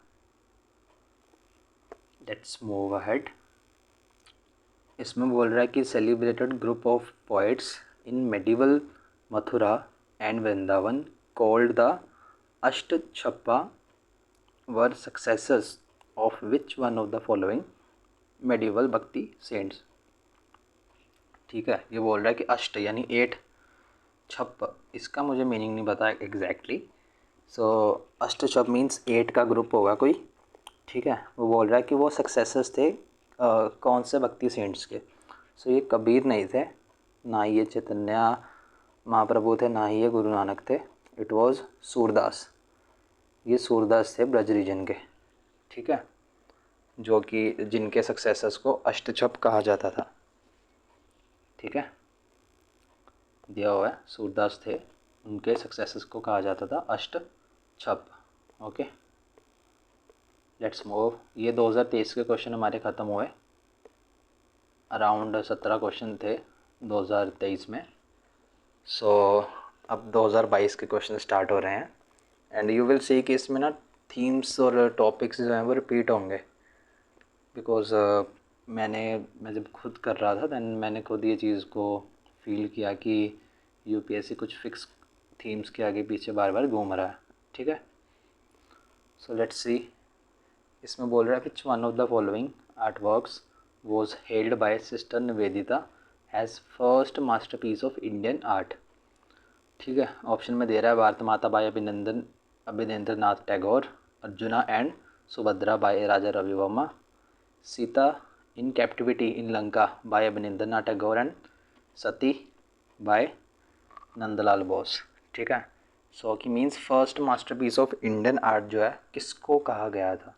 Let's move ahead. इसमें बोल रहा है कि celebrated group of poets in medieval Mathura and Vrindavan called the Ashtachhap were successors of which one of the following medieval bhakti saints. ठीक है, ये बोल रहा है कि अष्ट यानी 8, छप्प इसका मुझे मीनिंग नहीं पता एग्जैक्टली। सो अष्टछप मीन्स 8 का ग्रुप होगा कोई, ठीक है। वो बोल रहा है कि वो सक्सेसर्स थे कौन से भक्ति सेंट्स के। सो ये कबीर नहीं थे, ना ये चैतन्य महाप्रभु थे, ना ही ये गुरु नानक थे। इट वाज सूरदास, ये सूरदास थे ब्रज रीजन के, ठीक है, जो कि जिनके सक्सेसर्स को अष्टछप कहा जाता था, ठीक है। दिया हुआ है सूरदास थे, उनके सक्सेसर्स को कहा जाता था अष्टछप। Okay, let's move. ये 2023 के क्वेश्चन हमारे ख़त्म हुए। अराउंड 17 क्वेश्चन थे 2023 में। सो अब 2022 के क्वेश्चन स्टार्ट हो रहे हैं एंड यू विल सी कि इसमें ना थीम्स और टॉपिक्स जो हैं वो रिपीट होंगे। बिकॉज मैं जब खुद कर रहा था दैन मैंने खुद ये चीज़ को फील किया कि यूपीएससी कुछ फिक्स थीम्स के आगे पीछे बार बार घूम रहा है, ठीक है। So let's see. इसमें बोल रहा है which one of the following art works was held by sister Nivedita as first masterpiece of Indian art, ठीक है। ऑप्शन में दे रहा है Bharat Mata by Abanindranath Tagore, Arjuna and Subhadra by Raja Ravi Varma, Sita in captivity in Lanka by Abanindranath Tagore and Sati by Nandlal Bose, ठीक है। सो की means first masterpiece of Indian art जो है किसको कहा गया था।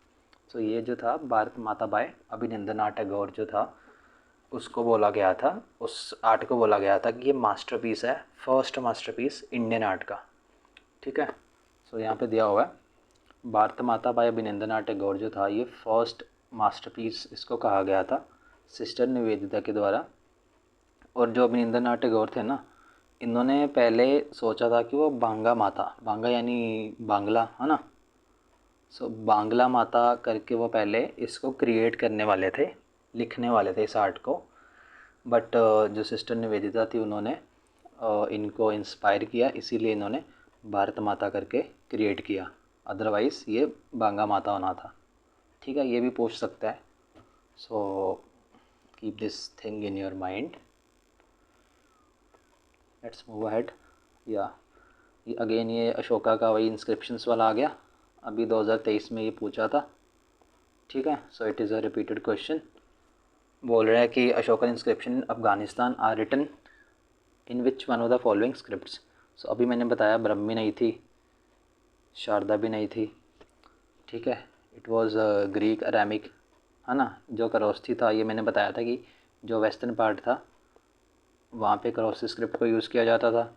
सो ये जो था भारत माता बाय अभिनेंद्र नाथ टैगोर जो था उसको बोला गया था, उस आर्ट को बोला गया था कि ये मास्टरपीस है, फर्स्ट मास्टरपीस इंडियन आर्ट का, ठीक है। सो यहाँ पे दिया हुआ है भारत माता बाय अभिनेंद्र नाथ टैगोर जो था ये फर्स्ट मास्टरपीस इसको कहा गया था सिस्टर निवेदिता के द्वारा। और जो अभिनेंद्र नाथ टैगोर थे ना, इन्होंने पहले सोचा था कि वो बांगा माता, बांगा यानी बांग्ला है ना, सो बांग्ला माता करके वो पहले इसको क्रिएट करने वाले थे, लिखने वाले थे इस आर्ट को। बट जो सिस्टर निवेदिता थी उन्होंने इनको इंस्पायर किया, इसीलिए इन्होंने भारत माता करके क्रिएट किया, अदरवाइज़ ये बांगा माता होना था, ठीक है। ये भी पूछ सकता है। So keep this thing in your mind. Let's move ahead. या अगेन ये अशोका का वही इंस्क्रिप्शंस वाला आ गया, अभी 2023 में ये पूछा था, ठीक है। So it is a repeated question. बोल रहे हैं कि Ashokan inscription in Afghanistan are written in which one of the following scripts. So अभी मैंने बताया ब्रह्मी नहीं थी, शारदा भी नहीं थी, ठीक है। इट वाज ग्रीक अरामिक, है ना। जो करोस्ती था ये मैंने बताया था कि जो वेस्टर्न पार्ट था वहाँ पे करोस्ती स्क्रिप्ट को यूज़ किया जाता था।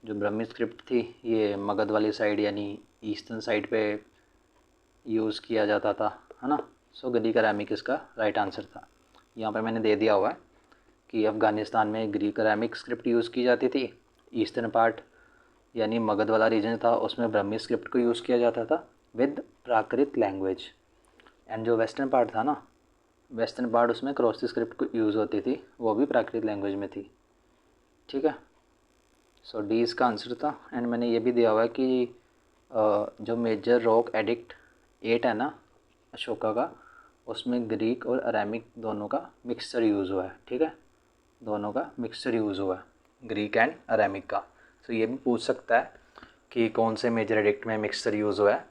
जो ब्रह्मी स्क्रिप्ट थी ये मगध वाली साइड यानी ईस्टर्न साइड पे यूज़ किया जाता था, है ना। सो ग्रीक अरामिक इसका राइट आंसर था। यहाँ पे मैंने दे दिया हुआ है कि अफ़गानिस्तान में ग्रीक अरामिक स्क्रिप्ट यूज़ की जाती थी। ईस्टर्न पार्ट यानी मगध वाला रीजन था, उसमें ब्रह्मी स्क्रिप्ट को यूज़ किया जाता था विद प्राकृत लैंग्वेज। एंड जो वेस्टर्न पार्ट था ना, वेस्टर्न पार्ट उसमें क्रोसी स्क्रिप्ट को यूज़ होती थी, वो भी प्राकृत लैंग्वेज में थी। ठीक है, सो डी इसका आंसर था। एंड मैंने ये भी दिया हुआ है कि जो मेजर रॉक एडिक्ट 8 है ना अशोका का, उसमें ग्रीक और अरामिक दोनों का मिक्सचर यूज़ हुआ है। ठीक है, दोनों का मिक्सचर यूज़ हुआ है, ग्रीक एंड अरामिक का। सो ये भी पूछ सकता है कि कौन से मेजर एडिक्ट में मिक्सचर यूज़ हुआ है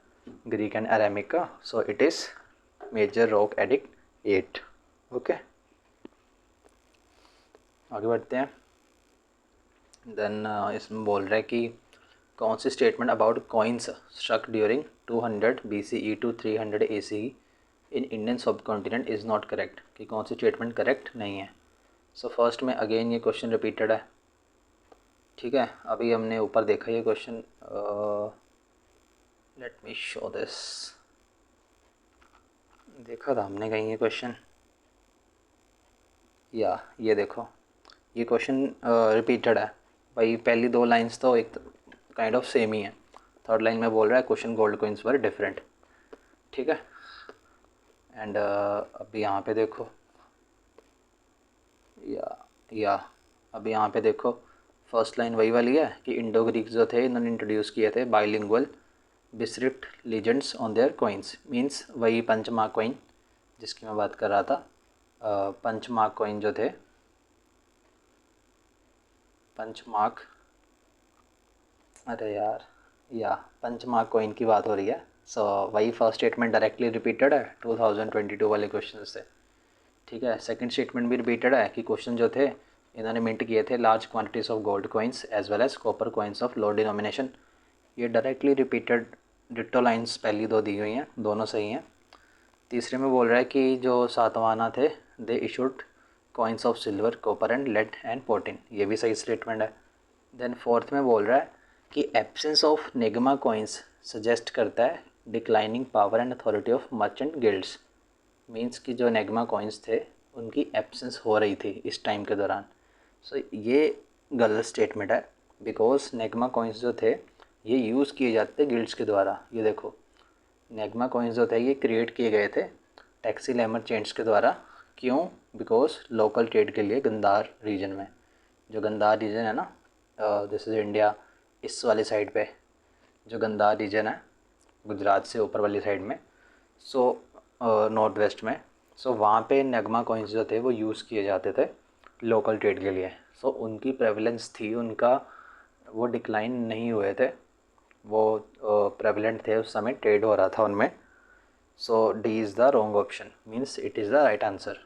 ग्रीक एंड अरामिक का। So it is major rock edict 8। Okay, आगे बढ़ते हैं। देन इसमें बोल रहा है कि कौन सी statement about coins struck during 200 BCE to 300 ACE in Indian subcontinent is not correct, कि कौन सी स्टेटमेंट करेक्ट नहीं है। सो फर्स्ट में अगेन ये क्वेश्चन रिपीटेड है। ठीक है, अभी हमने ऊपर देखा ये question, let me show this, देखा था हमने कहीं ये क्वेश्चन, या ये देखो ये क्वेश्चन रिपीटेड है भाई। पहली दो लाइंस तो एक काइंड ऑफ सेम ही है, थर्ड लाइन में बोल रहा है question gold coins were different. ठीक है, एंड अभी यहाँ पे देखो, या अभी यहाँ पे देखो फर्स्ट लाइन वही वाली है कि इंडो ग्रीक्स जो थे इन्होंने इंट्रोड्यूस किए थे bilingual biscript legends on their coins, means वही पंचमार्क कॉइन जिसकी मैं बात कर रहा था। पंचमार्क कॉइन जो थे, पंचमार्क, अरे यार, या पंचमार्क कॉइन की बात हो रही है। सो वही फर्स्ट स्टेटमेंट डायरेक्टली रिपीटेड है 2022 वाले क्वेश्चन से। ठीक है, सेकंड स्टेटमेंट भी रिपीटेड है कि क्वेश्चन जो थे इन्होंने मिंट किए थे large quantities of gold coins as well as copper coins of low denomination. ये डायरेक्टली रिपीटेड डिट्टो लाइंस पहली दो दी हुई हैं, दोनों सही हैं। तीसरे में बोल रहा है कि जो सातवाना थे they issued coins of silver copper and lead and potin, ये भी सही स्टेटमेंट है। देन फोर्थ में बोल रहा है कि absence of Nongma coins suggest करता है declining power and authority of merchant guilds, means कि जो नेगमा कॉइन्स थे उनकी एब्सेंस हो रही थी इस टाइम के दौरान। सो ये गलत स्टेटमेंट है, बिकॉज नेगमा कॉइन्स जो थे ये यूज़ किए जाते थे गिल्ड्स के द्वारा। ये देखो नेगमा कॉइन्स जो थे ये क्रिएट किए गए थे टैक्सी लैमर चेंट्स के द्वारा। क्यों? बिकॉज लोकल ट्रेड के लिए गंदार रीजन में, जो गंदार रीजन है ना, दिस इज़ इंडिया, इस वाली साइड पे जो गंदार रीजन है गुजरात से ऊपर वाली साइड में, सो नॉर्थ वेस्ट में, सो वहाँ पे नेगमा कॉइन्स जो थे वो यूज़ किए जाते थे लोकल ट्रेड के लिए। सो उनकी प्रेवलेंस थी, उनका वो डिक्लाइन नहीं हुए थे, वो प्रेवलेंट थे उस समय, ट्रेड हो रहा था उनमें। So D is the wrong option, means it is the right answer.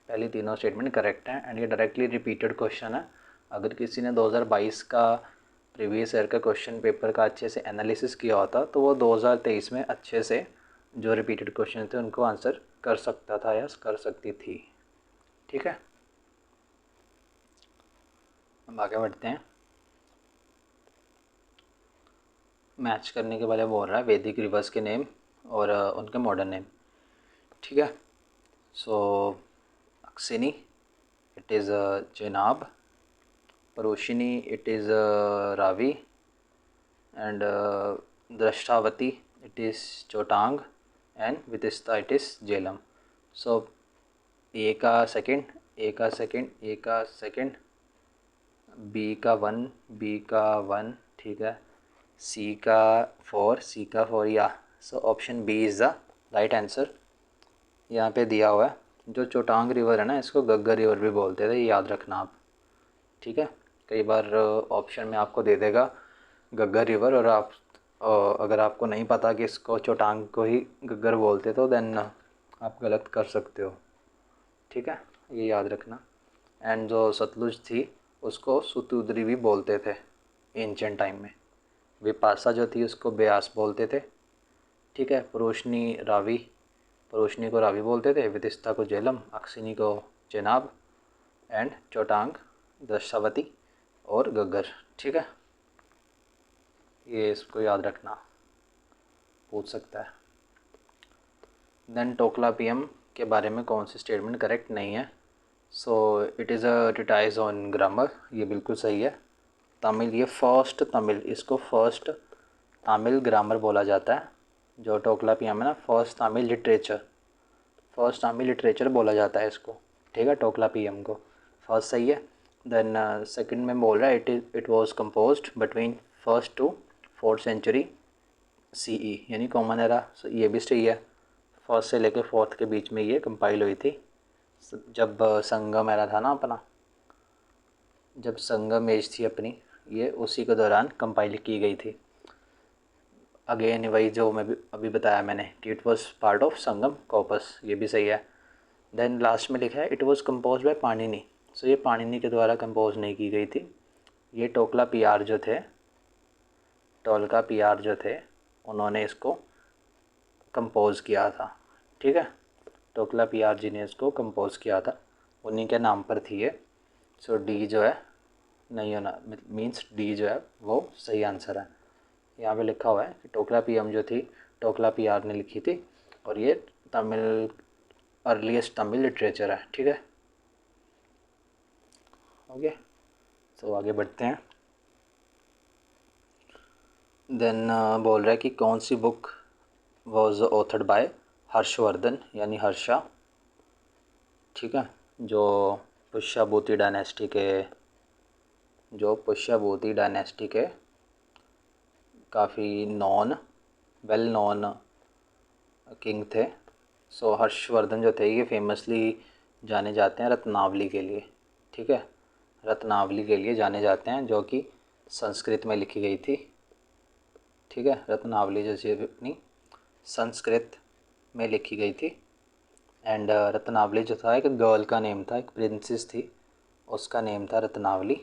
पहली तीनों स्टेटमेंट करेक्ट हैं एंड ये डायरेक्टली रिपीटेड क्वेश्चन है। अगर किसी ने 2022 का प्रीवियस ईयर का क्वेश्चन पेपर का अच्छे से एनालिसिस किया होता तो वो 2023 में अच्छे से जो रिपीटेड क्वेश्चन थे उनको आंसर कर सकता था या कर सकती थी। ठीक है, अब आगे बढ़ते हैं। मैच करने के बारे में बोल रहा है वैदिक रिवर्स के नेम और उनके मॉडर्न नेम। ठीक है, so Asikni it is Chenab, Parushni it is Ravi, and Drishadvati it is Chautang, and Vitasta it is Jhelum. So A का सेकंड, ए का सेकंड, ए का सेकंड, बी का वन, बी का वन, ठीक है, सी का फोर, सी का फोर, या so option B is the right answer. यहाँ पे दिया हुआ है जो चोटांग रिवर है ना, इसको गग्गर रिवर भी बोलते थे, ये याद रखना आप। ठीक है, कई बार ऑप्शन में आपको दे देगा गग्गर रिवर और आप अगर आपको नहीं पता कि इसको चोटांग को ही गग्गर बोलते तो देन आप गलत कर सकते हो। ठीक है, ये याद रखना। एंड जो सतलुज थी उसको सुतुद्री भी बोलते थे एंशिएंट टाइम में। विपासा जो थी उसको ब्यास बोलते थे। ठीक है, परोशनी रावी, परोशनी को रावी बोलते थे, वितिस्ता को जेलम, अक्सिनी को चेनाब, एंड चोटांग दशावती और गग्गर। ठीक है, ये इसको याद रखना, पूछ सकता है। देन टोकला पीएम के बारे में कौन सी स्टेटमेंट करेक्ट नहीं है। So it is a treatise on grammar, ये बिल्कुल सही है। तमिल, ये फर्स्ट तमिल, इसको फर्स्ट तमिल ग्रामर बोला जाता है। जो टोकलापियम है ना, first Tamil literature, first Tamil literature बोला जाता है इसको, ठीक है, टोकलापियम को। फर्स्ट सही है। देन सेकंड में बोल रहा है it was composed between first to fourth century CE, यानी कॉमन एरा। ये भी सही है, फर्स्ट से लेकर फोर्थ के बीच में ये कंपाइल हुई थी, जब संगम एरा था ना अपना, जब संगम एज थी अपनी, ये उसी के दौरान कंपाइल की गई थी। अगेन वही जो मैं भी अभी बताया मैंने कि it was part of Sangam corpus, ये भी सही है। देन लास्ट में लिखा है it was composed by Panini. सो ये पाणिनि के द्वारा कंपोज नहीं की गई थी, ये टोकला पियार जो थे, टोलका पियार जो थे, उन्होंने इसको कंपोज किया था, ठीक है। टोकला पियार जी ने इसको कंपोज किया था, उन्हीं के नाम पर थी ये। सो डी जो है नहीं होना, मीन्स डी जो है वो सही आंसर है। यहाँ पे लिखा हुआ है कि टोकला पीएम जो थी, टोकला पियार ने लिखी थी, और ये तमिल अर्लीस्ट तमिल लिटरेचर है, ठीक है। ओके, तो आगे बढ़ते हैं। देन बोल रहा है कि कौन सी book was authored by Harshavardhana, यानी हर्षा, ठीक है, जो पुष्यभूति डायनेस्टी के, जो पुष्यभूति डायनेस्टी के काफ़ी वेल नॉन किंग थे। सो हर्षवर्धन जो थे ये फेमसली जाने जाते हैं रत्नावली के लिए, ठीक है, रत्नावली के लिए जाने जाते हैं, जो कि संस्कृत में लिखी गई थी, ठीक है। रत्नावली जैसी अपनी संस्कृत में लिखी गई थी। एंड रत्नावली जो था एक गर्ल का नेम था, एक प्रिंसेस थी, उसका नेम था रत्नावली,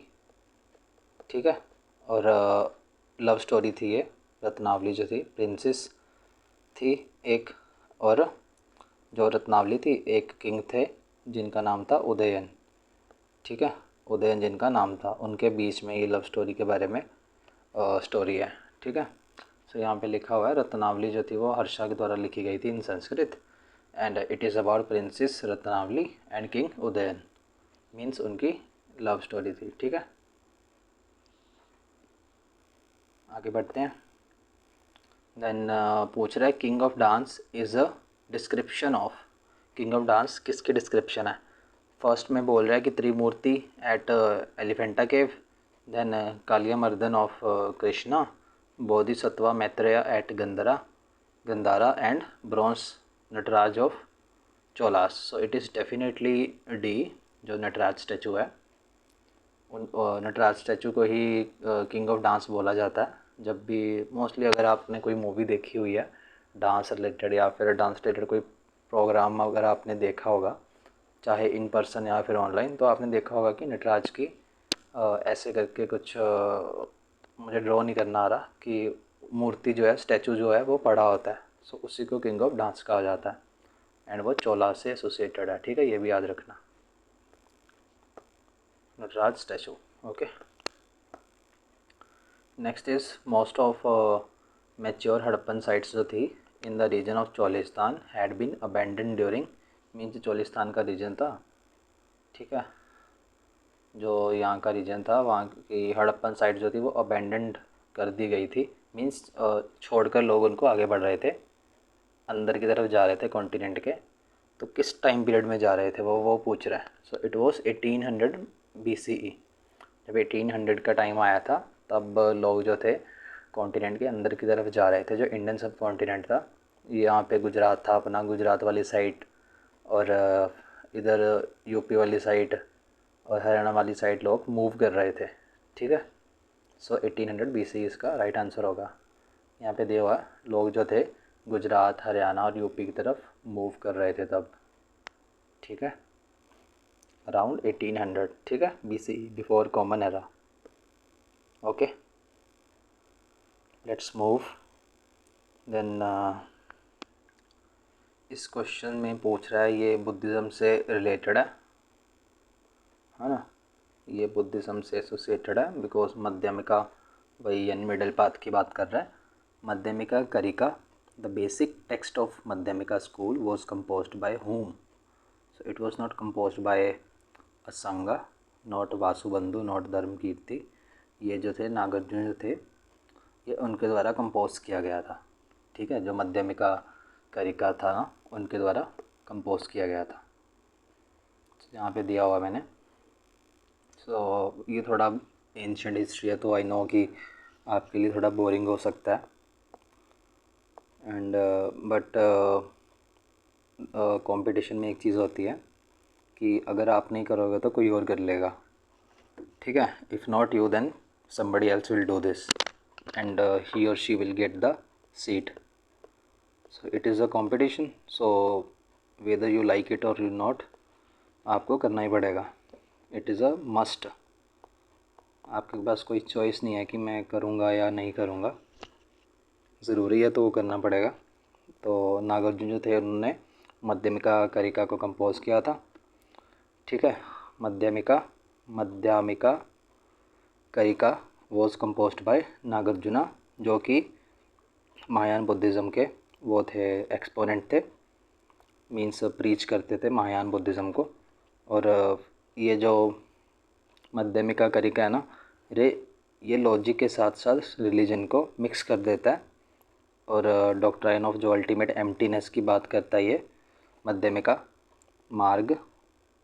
ठीक है। और लव स्टोरी थी ये, रत्नावली जो थी प्रिंसेस थी एक, और जो रत्नावली थी एक किंग थे जिनका नाम था उदयन, ठीक है, उदयन जिनका नाम था, उनके बीच में ये लव स्टोरी के बारे में स्टोरी है, ठीक है। सो यहाँ पे लिखा हुआ है रत्नावली जो थी वो हर्षा के द्वारा लिखी गई थी in Sanskrit, and it is about princess Ratnavali and king Udayana, means उनकी लव स्टोरी थी, ठीक है। आगे बढ़ते हैं। देन पूछ रहा है king of dance is a description of, king of dance किसकी डिस्क्रिप्शन है। फर्स्ट में बोल रहा है कि Trimurti at Elephanta cave, then Kaliyamardan of Krishna, Bodhisattva Maitreya at Gandhara and bronze Nataraja of Cholas. So it is definitely D, जो नटराज स्टैचू है, उन नटराज स्टैचू को ही किंग ऑफ डांस बोला जाता है। जब भी मोस्टली अगर आपने कोई मूवी देखी हुई है डांस रिलेटेड, या फिर डांस रिलेटेड कोई प्रोग्राम अगर आपने देखा होगा, चाहे इन पर्सन या फिर ऑनलाइन, तो आपने देखा होगा कि नटराज की ऐसे करके कुछ मुझे ड्रॉ नहीं करना आ रहा, कि मूर्ति जो है, स्टैचू जो है वो पड़ा होता है। सो उसी को किंग ऑफ डांस कहा जाता है, एंड वो चोला से एसोसिएटेड है, ठीक है, ये भी याद रखना, Nataraj statue. Okay, next is most of mature Harappan sites जो थी in the region of Cholistan had been abandoned during, means Cholistan का रीजन था, ठीक है, जो यहाँ का रीजन था, वहाँ की हड़प्पन साइट जो थी वो अबेंडेंड कर दी गई थी, मीन्स छोड़कर लोग उनको आगे बढ़ रहे थे, अंदर की तरफ जा रहे थे कॉन्टिनेंट के। तो किस टाइम पीरियड में जा रहे थे वो पूछ रहा है। सो इट वाज 1800 BCE, जब 1800 का टाइम आया था तब लोग जो थे कॉन्टिनेंट के अंदर की तरफ जा रहे थे, जो इंडियन सब कॉन्टिनेंट था, यहाँ पे गुजरात था अपना, गुजरात वाली साइड, और इधर यूपी वाली साइड और हरियाणा वाली साइड लोग मूव कर रहे थे, ठीक है। सो 1800 BC इसका राइट आंसर होगा। यहाँ पे दिया हुआ लोग जो थे गुजरात, हरियाणा और यूपी की तरफ मूव कर रहे थे तब, ठीक है, अराउंड 1800, ठीक है, BC, before common era. Okay, let's move. Then इस क्वेश्चन में पूछ रहा है, ये बुद्धिज़्म से रिलेटेड है ना, ये बुद्धिज़्म से एसोसिएटेड है, बिकॉज मध्यमिका वही यानी मिडिल पाथ की बात कर रहा है। Madhyamika Karika, the basic text of Madhyamika school was composed by whom, so it was not composed by Asanga, not Vasubandhu, not Dharmakirti. ये जो थे नागार्जुन जो थे ये उनके द्वारा कंपोज किया गया था। ठीक है, जो मध्यमिका कारिका था उनके द्वारा कंपोज किया गया था। यहाँ पे दिया हुआ मैंने। सो ये थोड़ा एंशिएंट हिस्ट्री है, तो आई नो कि आपके लिए थोड़ा बोरिंग हो सकता है, एंड बट कंपटीशन में एक चीज़ होती है कि अगर आप नहीं करोगे तो कोई और कर लेगा। ठीक है, if not you then somebody else will do this and he or she will get the seat. So it is a competition, so whether you like it or you not, आपको करना ही पड़ेगा। It is a must. आपके पास कोई choice नहीं है कि मैं करूँगा या नहीं करूँगा, ज़रूरी है तो वो करना पड़ेगा। तो नागार्जुन जो थे उन्होंने मध्यमिका कारिका को कंपोज किया था। ठीक है, मध्यमिका कारिका वॉज कंपोज्ड बाय नागार्जुना, जो कि महायान बुद्धिज़्म के वो थे, एक्सपोनेंट थे, मीन्स प्रीच करते थे महायान बुद्धिज़्म को। और ये जो मध्यमिका कारिका है ना, ये लॉजिक के साथ साथ रिलीजन को मिक्स कर देता है, और डॉक्ट्राइन ऑफ जो अल्टीमेट एम्प्टीनेस की बात करता है ये मध्यमिका मार्ग,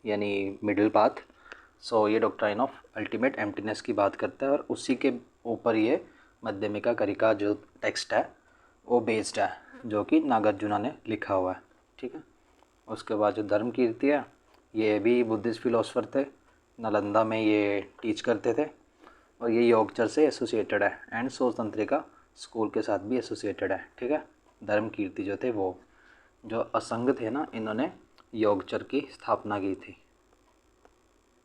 यानी मिडिल पाथ। सो ये डॉक्ट्राइन ऑफ अल्टीमेट एम्प्टीनेस की बात करता है, और उसी के ऊपर ये मध्यमिका कारिका जो टेक्स्ट है वो बेस्ड है, जो कि नागार्जुना ने लिखा हुआ है। ठीक है, उसके बाद जो धर्मकीर्ति है ये भी बुद्धिस्ट फिलोसफर थे, नालंदा में ये टीच करते थे, और ये योगचर से एसोसिएटेड है, एंड स्वतंत्रिका स्कूल के साथ भी एसोसिएटेड है। ठीक है, धर्मकीर्ति जो थे वो, जो असंग थे ना, इन्होंने योगचर की स्थापना की थी।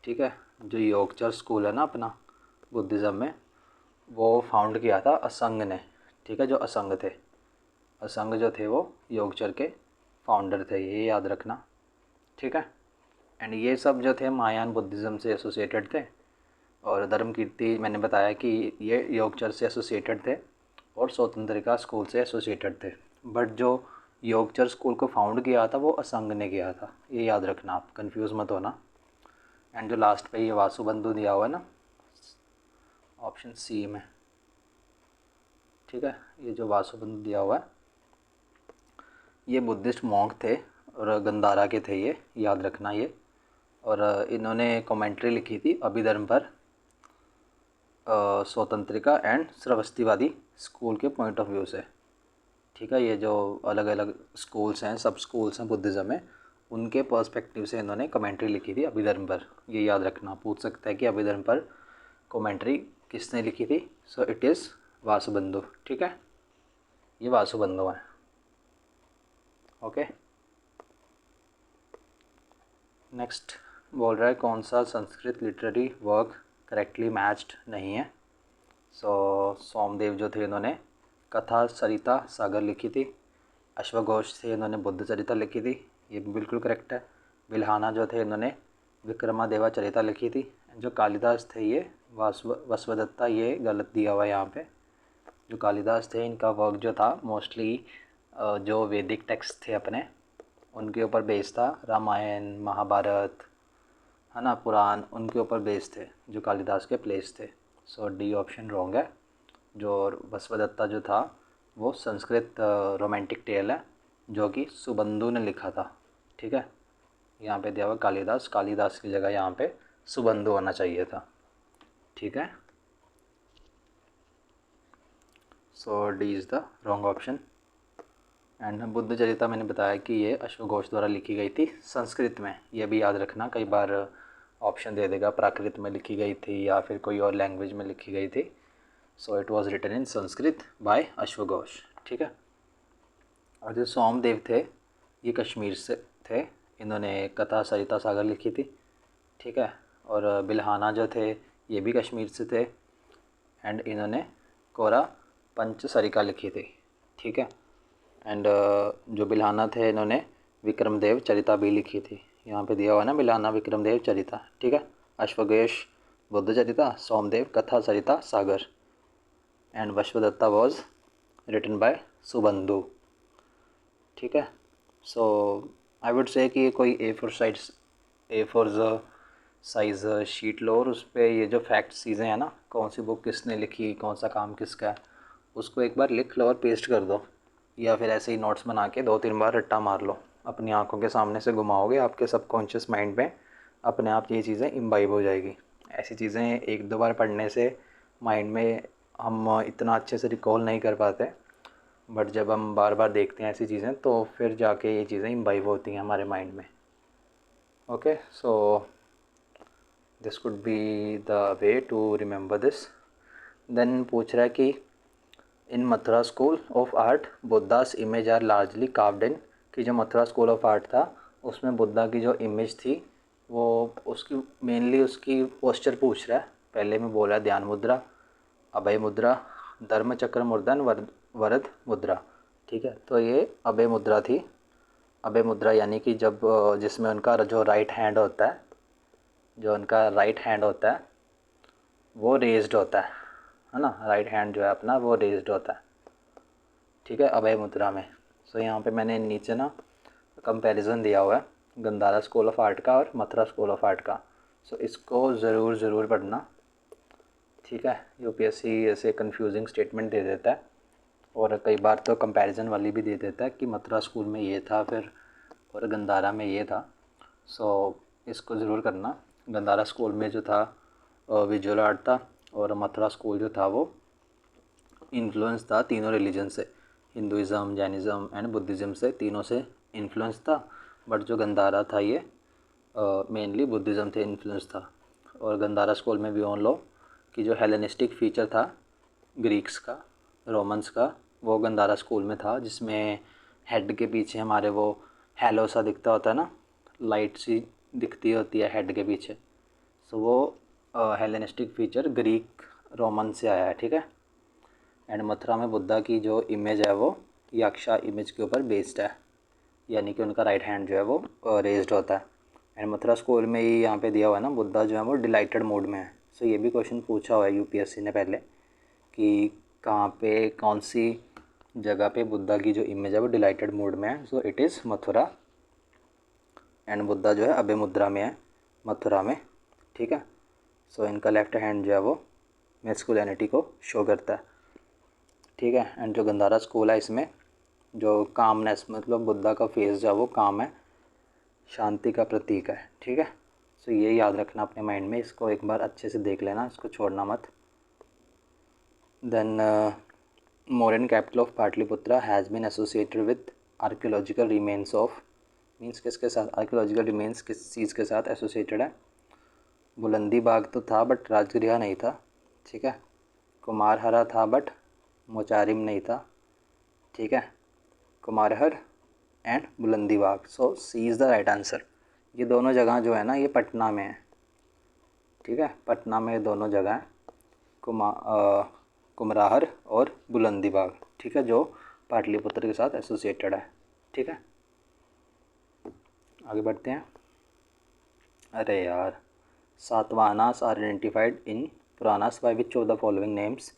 ठीक है, जो योगचर स्कूल है ना अपना बुद्धिज़्म में, वो फाउंड किया था असंग ने। ठीक है, जो असंग थे, असंग जो थे वो योगचर के फाउंडर थे, ये याद रखना। ठीक है, एंड ये सब जो थे महायान बुद्धिज़्म से एसोसिएटेड थे, और धर्मकीर्ति मैंने बताया कि ये योगचर से एसोसिएटेड थे और स्वतंत्रिका स्कूल से एसोसिएटेड थे। बट जो योगचर स्कूल को फाउंड किया था वो असंग ने किया था, ये याद रखना, आप कंफ्यूज मत होना। एंड जो लास्ट पे ये वासुबंधु दिया हुआ है ना, ऑप्शन सी में। ठीक है, ये जो वासुबंधु दिया हुआ है ये बुद्धिस्ट मॉन्क थे और गंधारा के थे, ये याद रखना ये। और इन्होंने कमेंट्री लिखी थी अभिधर्म पर स्वतंत्रिका एंड श्रावस्तिवादी स्कूल के पॉइंट ऑफ व्यू से। ठीक है, ये जो अलग अलग स्कूल्स हैं, सब स्कूल्स हैं बुद्धिज़्म में, उनके पर्सपेक्टिव से इन्होंने कमेंट्री लिखी थी अभिधर्म पर। ये याद रखना, पूछ सकता है कि अभिधर्म पर कमेंट्री किसने लिखी थी। So it is Vasubandhu. ठीक है, ये वासुबंधु हैं। ओके, नेक्स्ट बोल रहा है कौन सा Sanskrit literary work correctly matched नहीं है। सो सोमदेव जो थे इन्होंने कथा सरिता सागर लिखी थी। अश्वघोष थे, इन्होंने बुद्ध चरिता लिखी थी, ये भी बिल्कुल करेक्ट है। बिल्हाना जो थे इन्होंने विक्रमादेवा चरिता लिखी थी। जो कालिदास थे ये वसवदत्ता, ये गलत दिया हुआ है यहाँ पे। जो कालिदास थे इनका वर्क जो था मोस्टली जो वैदिक टेक्स्ट थे अपने उनके ऊपर बेस्ड था, रामायण महाभारत है ना, पुराण, उनके ऊपर बेस्ड थे जो कालिदास के प्लेस थे। सो डी ऑप्शन रॉन्ग है। जो वसवदत्ता जो था वो संस्कृत रोमांटिक टेल है जो कि सुबंधु ने लिखा था। ठीक है, यहाँ पे दिया हुआ कालिदास, कालिदास की जगह यहाँ पे सुबंधु होना चाहिए था। ठीक है, so D is the wrong option. And Buddha Charita मैंने बताया कि ये अश्वघोष द्वारा लिखी गई थी संस्कृत में, ये भी याद रखना, कई बार ऑप्शन दे देगा प्राकृत में लिखी गई थी या फिर कोई और लैंग्वेज में लिखी गई थी। So it was written in Sanskrit by अश्वघोष। ठीक है, और जो सोमदेव थे ये कश्मीर से थे, इन्होंने कथा सरिता सागर लिखी थी। ठीक है, और बिल्हाना जो थे ये भी कश्मीर से थे, एंड इन्होंने कोरा पंचसरिका लिखी थी। ठीक है, एंड जो बिल्हाना थे इन्होंने विक्रमदेव चरिता भी लिखी थी, यहाँ पे दिया हुआ है ना बिल्हाना विक्रमदेव चरिता। ठीक है, अश्वघोष Buddha Charita, Somadeva Katha Sarita Sagar, and Vasavadatta was written by Subandhu. ठीक है, सो आई वुड से कि ये कोई ए4 साइज़ शीट लो और उस पर ये जो फैक्ट्स चीज़ें हैं ना, कौन सी बुक किसने लिखी, कौन सा काम किसका है, उसको एक बार लिख लो और पेस्ट कर दो, या फिर ऐसे ही नोट्स बना के 2-3 बार रट्टा मार लो, अपनी आंखों के सामने से घुमाओगे, आपके सबकॉन्शियस माइंड में अपने आप ये चीज़ें इम्बाइब हो जाएगी। ऐसी चीज़ें 1-2 बार पढ़ने से माइंड में हम इतना अच्छे से रिकॉल नहीं कर पाते, बट जब हम बार बार देखते हैं ऐसी चीज़ें तो फिर जाके ये चीज़ें इम्बाइब होती हैं हमारे माइंड में। Okay, so this could be the way to remember this. Then पूछ रहा है कि in Mathura school of art Buddha's image are largely carved in, कि जो मथुरा स्कूल ऑफ आर्ट था उसमें बुद्धा की जो इमेज थी वो उसकी मेनली उसकी पोस्चर पूछ रहा है। पहले में बोला ध्यान मुद्रा, अभय मुद्रा, धर्म चक्र मुद्रण, वरद मुद्रा। ठीक है, तो ये अभय मुद्रा थी। अभय मुद्रा यानी कि जब जिसमें उनका जो राइट हैंड होता है, वो रेज्ड होता है ना, राइट हैंड जो है अपना वो रेज्ड होता है। ठीक है, अभय मुद्रा में। सो यहाँ पे मैंने नीचे ना कंपैरिजन दिया हुआ है गंधारा स्कूल ऑफ आर्ट का और मथुरा स्कूल ऑफ आर्ट का। सो इसको ज़रूर पढ़ना। ठीक है, यूपीएससी ऐसे कंफ्यूजिंग स्टेटमेंट दे देता है और कई बार तो कंपैरिजन वाली भी दे देता है कि मथुरा स्कूल में ये था फिर और गंधारा में ये था। सो इसको ज़रूर करना। गंधारा स्कूल में जो था विजुअल आर्ट था और मथुरा स्कूल जो था वो इन्फ्लुएंस था तीनों रिलीजन से, हिंदुज़म, जैनिज़्म एंड बुद्धिज़्म से, तीनों से इन्फ्लुएंस था। बट जो गंधारा था ये मेनली बुद्धिज़्म से इन्फ्लुएंस था। और गंधारा स्कूल में भी ऑन लो कि जो हेलेनिस्टिक फीचर था ग्रीक्स का, रोमन्स का, वो गंधारा स्कूल में था, जिसमें हेड के पीछे हमारे वो हैलो सा दिखता होता है ना, लाइट सी दिखती होती है हेड के पीछे। सो वो हेलेनिस्टिक फीचर ग्रीक रोमन से आया है। ठीक है, एंड मथुरा में बुद्धा की जो इमेज है वो यक्षा इमेज के ऊपर बेस्ड है, यानी कि उनका राइट हैंड जो है वो रेज्ड होता है। एंड मथुरा स्कूल में ही यहाँ पे दिया हुआ है ना, बुद्धा जो है वो डिलाइटेड मूड में है। सो ये भी क्वेश्चन पूछा हुआ है यूपीएससी ने पहले कि कहाँ पे कौन सी जगह पे बुद्धा की जो इमेज है वो डिलाइटेड मूड में है। So it is Mathura, and Buddha जो है अभय मुद्रा में है मथुरा में। ठीक है, सो इनका लेफ्ट हैंड जो है वो मैस्कुलिनिटी को शो करता है। ठीक है, एंड जो गंधारा स्कूल है इसमें जो कामनेस, मतलब बुद्धा का फेस जो है वो काम है, शांति का प्रतीक है। ठीक है, सो ये याद रखना अपने माइंड में, इसको एक बार अच्छे से देख लेना, इसको छोड़ना मत। Then modern capital of Pataliputra has been associated with archaeological remains of, means किसके साथ, आर्कियोलॉजिकल रिमेन्स किस चीज़ के साथ एसोसिएटेड है। बुलंदी बाग तो था बट राजगृह नहीं था। ठीक है, कुमारहरा था बट मोचारिम नहीं था। ठीक है, कुमारहर एंड बुलंदी बाग। सो C is the right answer. ये दोनों जगह जो है ना ये पटना में है। ठीक है, पटना में दोनों जगह है, कुमराहर और बुलंदी बाग। ठीक है, जो पाटलिपुत्र के साथ एसोसिएटेड है। ठीक है, आगे बढ़ते हैं। अरे यार, Satavahanas are identified in Puranas by which of the following names.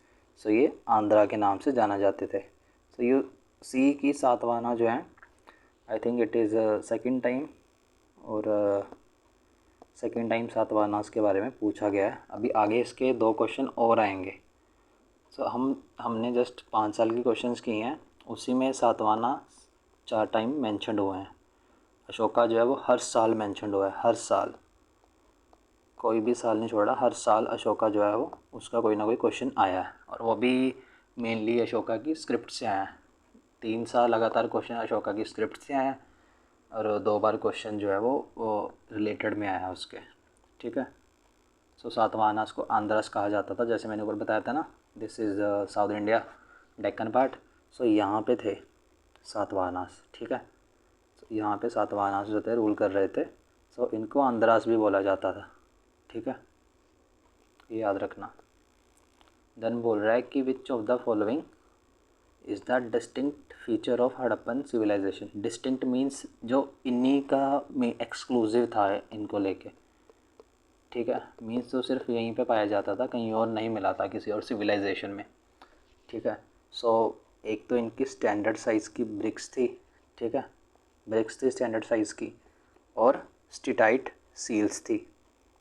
So ये आंध्रा के नाम से जाना जाते थे। सो यू सी की सातवाहना जो है, आई think it is second time, और सेकेंड टाइम सातवाहनास के बारे में पूछा गया है। अभी आगे इसके 2 क्वेश्चन और आएंगे। सो हमने जस्ट 5 साल की क्वेश्चंस किए हैं, उसी में सातवाहना 4 टाइम मेंशनड हुए हैं। अशोका जो है वो हर साल मेंशनड हुआ है, हर साल, कोई भी साल नहीं छोड़ा, हर साल अशोका जो है वो उसका कोई ना कोई क्वेश्चन आया है, और वो भी मेनली अशोका की स्क्रिप्ट से आया है। 3 साल लगातार क्वेश्चन अशोका की स्क्रिप्ट से आया है, और 2 बार क्वेश्चन जो है वो रिलेटेड में आया है उसके। ठीक है, सो सातवाहनास को आंध्रस कहा जाता था, जैसे मैंने ऊपर बताया था ना, this is south India, Deccan part. So यहाँ पे थे सातवाहनास। ठीक है, so, यहाँ पे सातवाहनास जो थे रूल कर रहे थे। सो इनको आंध्रास भी बोला जाता था। ठीक है, ये याद रखना। देन बोल रहा है कि which of the following is the distinct feature of Harappan civilisation. Distinct means जो इन्हीं का में एक्सक्लूसिव था इनको लेके। ठीक है, मीन्स तो सिर्फ यहीं पे पाया जाता था, कहीं और नहीं मिला था किसी और सिविलाइजेशन में। ठीक है, सो एक तो इनकी स्टैंडर्ड साइज़ की ब्रिक्स थी। ठीक है, ब्रिक्स थी स्टैंडर्ड साइज़ की, और स्टिटाइट सील्स थी,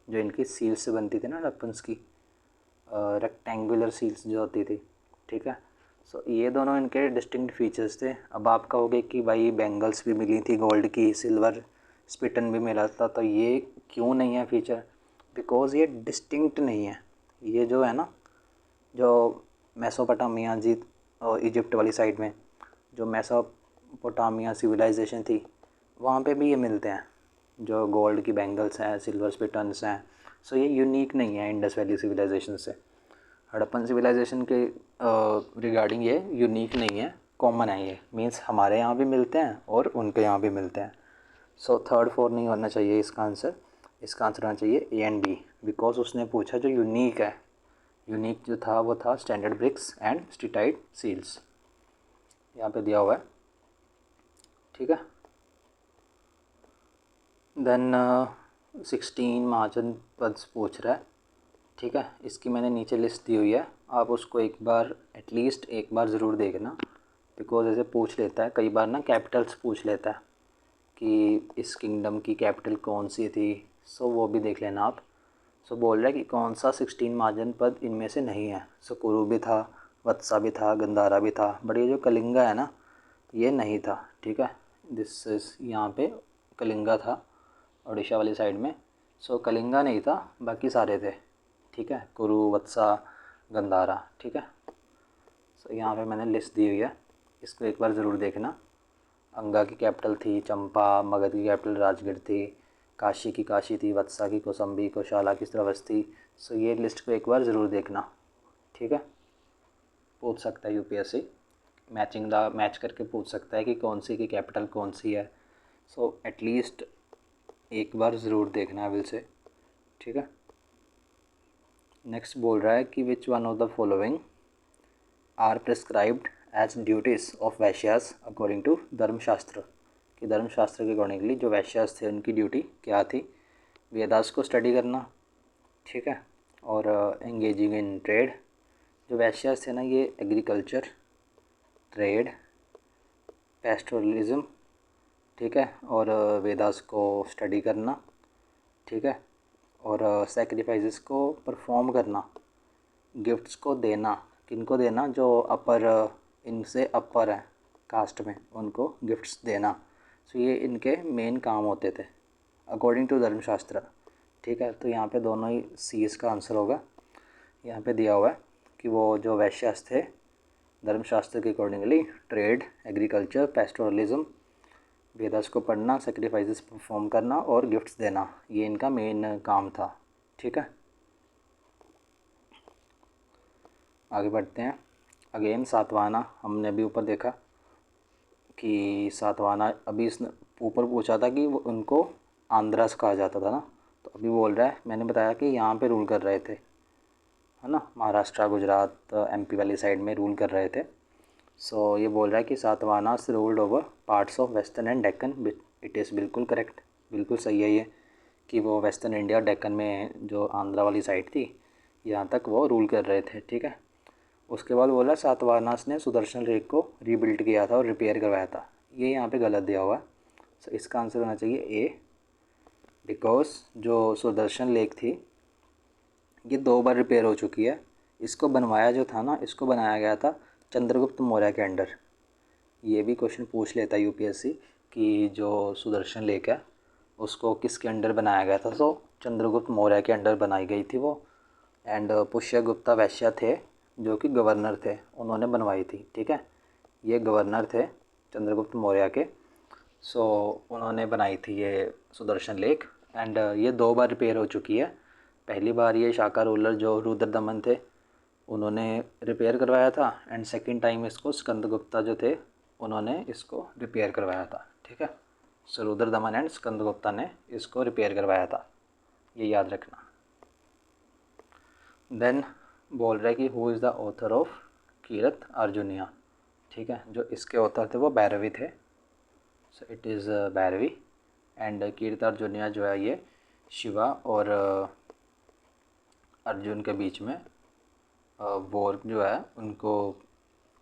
जो इनकी सील्स से बनती थी ना वेपन्स की, रेक्टेंगुलर सील्स जो होती थी, ठीक है। सो ये दोनों इनके डिस्टिंक्ट फीचर्स थे। अब आप कहोगे कि भाई बैंगल्स भी मिली थी गोल्ड की, सिल्वर स्पिटन भी मिला था, तो ये क्यों नहीं है फीचर? बिकॉज़ ये डिस्टिंक्ट नहीं है। ये जो है ना, जो मेसोपोटामिया जी और इजिप्ट वाली साइड में जो मेसोपोटामिया सिविलाइजेशन थी, वहाँ पे भी ये मिलते हैं, जो गोल्ड की बैंगल्स हैं, सिल्वर स्पिटन्स हैं। सो ये यूनिक नहीं है इंडस वैली सिविलाइजेशन से। हड़प्पन सिविलाइजेशन के रिगार्डिंग ये यूनिक नहीं है, कॉमन है ये, मीन्स हमारे यहाँ भी मिलते हैं और उनके यहाँ भी मिलते हैं। सो थर्ड फोर नहीं होना चाहिए इसका आंसर। इसका आंसर होना चाहिए ए एंड बी, बिकॉज उसने पूछा जो यूनिक है। यूनिक जो था वो था स्टैंडर्ड ब्रिक्स एंड स्टिटाइट सील्स, यहाँ पे दिया हुआ है, ठीक है। देन 16 महाजन पद्स पूछ रहा है, ठीक है। इसकी मैंने नीचे लिस्ट दी हुई है, आप उसको एक बार एटलीस्ट एक बार ज़रूर देखना, बिकॉज ऐसे पूछ लेता है कई बार ना, कैपिटल्स पूछ लेता है कि इस किंगडम की कैपिटल कौन सी थी, सो वो भी देख लेना आप। सो बोल रहा है कि कौन सा 16 महाजन पद इनमें से नहीं है। सो कुरु भी था, वत्सा भी था, गंधारा भी था, बट ये जो कलिंगा है ना, ये नहीं था, ठीक है। दिस इज़ यहाँ पे कलिंगा था उड़ीसा वाली साइड में। सो कलिंगा नहीं था, बाकी सारे थे, ठीक है, कुरु, वत्सा, गंधारा, ठीक है। सो यहाँ पे मैंने लिस्ट दी हुई है, इसको एक बार ज़रूर देखना। अंगा की कैपिटल थी चंपा, मगध की कैपिटल राजगढ़ थी, काशी की काशी थी, वत्सा की कौसंबी, कौशाला की श्रावस्ती। सो ये लिस्ट को एक बार ज़रूर देखना, ठीक है। पूछ सकता है यूपीएससी, मैच करके पूछ सकता है कि कौन सी की कैपिटल कौन सी है। सो एटलीस्ट एक बार ज़रूर देखना विल से, ठीक है। नेक्स्ट बोल रहा है कि which one of the following are prescribed as duties of Vaishyas according to Dharmashastra, कि धर्मशास्त्र के अकॉर्डिंगली जो वैश्यास थे उनकी ड्यूटी क्या थी? वेदास को स्टडी करना, ठीक है, और एंगेजिंग इन ट्रेड। जो वैश्यास थे ना, ये एग्रीकल्चर, ट्रेड, पेस्टोरलिज्म, ठीक है, और वेदास को स्टडी करना, ठीक है, और सेक्रीफाइसेस को परफॉर्म करना, गिफ्ट्स को देना, किनको देना? जो अपर, इनसे अपर है कास्ट में, उनको गिफ्ट्स देना। सो ये इनके मेन काम होते थे अकॉर्डिंग टू धर्मशास्त्र, ठीक है। तो यहाँ पे दोनों ही सी इसका आंसर होगा। यहाँ पे दिया हुआ है कि वो जो वैश्यास थे धर्मशास्त्र के accordingly trade, agriculture, pastoralism, Vedas को पढ़ना, सेक्रीफाइसेस परफॉर्म करना और गिफ्ट्स देना, ये इनका मेन काम था, ठीक है। आगे बढ़ते हैं। अगेन सातवाहना, हमने अभी ऊपर देखा कि सातवाहना, अभी इसने ऊपर पूछा था कि वो उनको आंध्रास कहा जाता था ना, तो अभी बोल रहा है, मैंने बताया कि यहाँ पे रूल कर रहे थे, है ना, महाराष्ट्र, गुजरात, एमपी वाली साइड में रूल कर रहे थे। सो ये बोल रहा है कि Satavahanas ruled over parts of western and Deccan. It is बिल्कुल करेक्ट, बिल्कुल सही है ये, कि वो वेस्टर्न इंडिया डेक्कन में जो आंध्रा वाली साइड थी, यहाँ तक वो रूल कर रहे थे, ठीक है। उसके बाद बोला सातवाहनास ने सुदर्शन लेक को रीबिल्ड किया था और रिपेयर करवाया था, ये यहाँ पे गलत दिया हुआ है। सो इसका आंसर होना चाहिए ए, बिकॉज जो सुदर्शन लेक थी ये 2 बार रिपेयर हो चुकी है। इसको बनवाया जो था ना, इसको बनाया गया था चंद्रगुप्त मौर्य के अंडर। ये भी क्वेश्चन पूछ लेता है यूपीएससी कि जो सुदर्शन लेक है उसको किसके अंडर बनाया गया था। सो चंद्रगुप्त मौर्य के अंडर बनाई गई थी वो, एंड पुष्यगुप्ता वैश्य थे जो कि गवर्नर थे, उन्होंने बनवाई थी, ठीक है। ये गवर्नर थे चंद्रगुप्त मौर्य के। सो उन्होंने बनाई थी ये सुदर्शन लेक, एंड ये 2 बार रिपेयर हो चुकी है। पहली बार ये शाका रूलर जो रुद्रदमन थे उन्होंने रिपेयर करवाया था, एंड सेकंड टाइम इसको स्कंदगुप्ता जो थे उन्होंने इसको रिपेयर करवाया था, ठीक है। सो रुद्रदमन एंड स्कंदगुप्ता ने इसको रिपेयर करवाया था, ये याद रखना। देन बोल रहा है कि who is the author of Kirat Arjuniya, ठीक है। जो इसके ऑथर थे वो भैरवी थे, so it is Bhairavi. And Kirat Arjuniya जो है ये शिवा और अर्जुन के बीच में वॉर जो है उनको,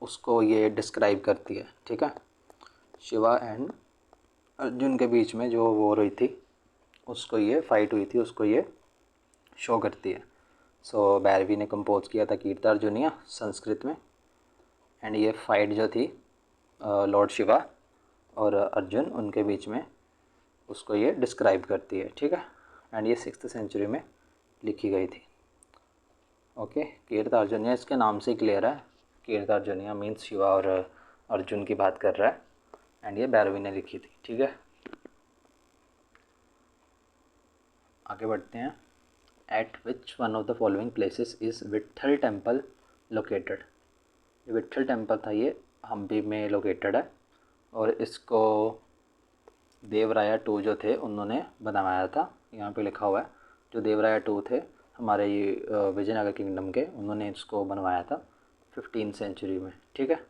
उसको ये डिस्क्राइब करती है, ठीक है। शिवा एंड अर्जुन के बीच में जो वॉर हुई थी उसको ये फाइट हुई थी उसको ये शो करती है। सो भैरवी ने कंपोज किया था कीर्तार्जुनिया संस्कृत में। एंड ये फाइट जो थी लॉर्ड शिवा और अर्जुन उनके बीच में उसको ये डिस्क्राइब करती है, ठीक है। एंड ये 6th सेंचुरी में लिखी गई थी। ओके, कीर्तार्जुनिया इसके नाम से ही क्लियर है। कीर्तार्जुनिया मीन्स शिवा और अर्जुन की बात कर रहा है। एंड ये भैरवी ने लिखी थी, ठीक है। आगे बढ़ते हैं। Eight which one of the following places is Vitthal temple located. जो विट्ठल टेम्पल था ये हम्पी में लोकेटेड है और इसको देवराया टू जो थे उन्होंने बनवाया था। यहाँ पे लिखा हुआ है जो देवराया टू थे हमारे ये विजयनगर किंगडम के, उन्होंने इसको बनवाया था 15th सेंचुरी में, ठीक है।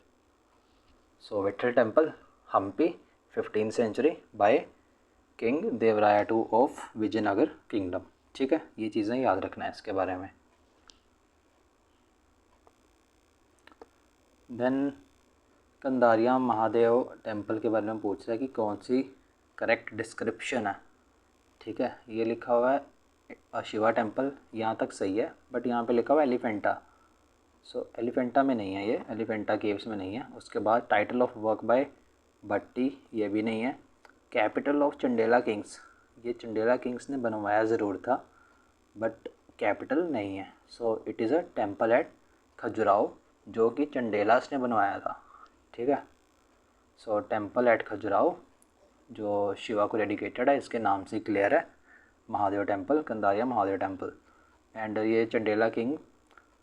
So Vitthal temple Hampi 15th century by king Devaraya two of Vijayanagar kingdom, ठीक है। ये चीज़ें याद रखना है इसके बारे में। देन कंदारिया महादेव टेम्पल के बारे में पूछ रहा है कि कौन सी करेक्ट डिस्क्रिप्शन है, ठीक है। ये लिखा हुआ है शिवा टेम्पल, यहाँ तक सही है, बट यहाँ पे लिखा हुआ है एलिफेंटा। सो एलिफेंटा में नहीं है, ये एलिफेंटा केव्स में नहीं है। उसके बाद टाइटल ऑफ वर्क बाय भट्टी, ये भी नहीं है। कैपिटल ऑफ चंडेला किंग्स, ये चंडेला किंग्स ने बनवाया ज़रूर था बट कैपिटल नहीं है। So it is a temple at Khajuraho जो कि चंडेलास ने बनवाया था, ठीक है। सो टेम्पल एट खजुराहो जो शिवा को डेडिकेटेड है, इसके नाम से क्लियर है, Mahadev temple, Kandariya Mahadev temple. And ये चंडेला किंग